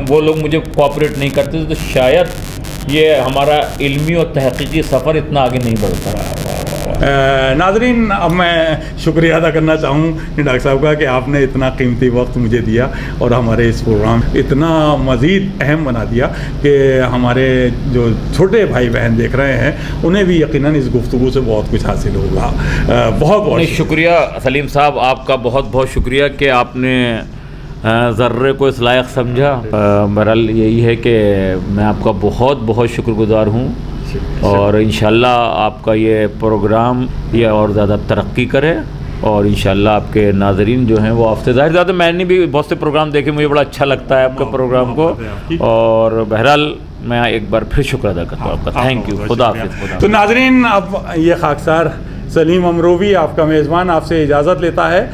وہ لوگ مجھے کوآپریٹ نہیں کرتے تو شاید یہ ہمارا علمی اور تحقیقی سفر اتنا آگے نہیں بڑھتا. ناظرین, اب میں شکریہ ادا کرنا چاہوں ڈاکٹر صاحب کا کہ آپ نے اتنا قیمتی وقت مجھے دیا اور ہمارے اس پروگرام اتنا مزید اہم بنا دیا کہ ہمارے جو چھوٹے بھائی بہن دیکھ رہے ہیں انہیں بھی یقیناً اس گفتگو سے بہت کچھ حاصل ہوگا. بہت بہت شکریہ سلیم صاحب, آپ کا بہت بہت شکریہ کہ آپ نے ذرے کو اس لائق سمجھا. بہرحال یہی ہے کہ میں آپ کا بہت بہت شکر گزار ہوں اور انشاءاللہ آپ کا یہ پروگرام یہ اور زیادہ ترقی کرے اور انشاءاللہ آپ کے ناظرین جو ہیں وہ آپ سے ظاہر زیادہ میں نے بھی بہت سے پروگرام دیکھے, مجھے بڑا اچھا لگتا ہے آپ کے پروگرام کو. اور بہرحال میں ایک بار پھر شکر ادا کرتا ہوں آپ کا. Thank you. خدا حافظ. تو ناظرین, اب یہ خاکسار سلیم امروی آپ کا میزبان آپ سے اجازت لیتا ہے.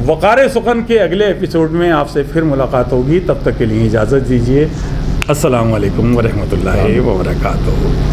وقار سخن کے اگلے ایپیسوڈ میں آپ سے پھر ملاقات ہوگی. تب تک کے لیے اجازت دیجیے. السلام علیکم ورحمۃ اللہ وبرکاتہ.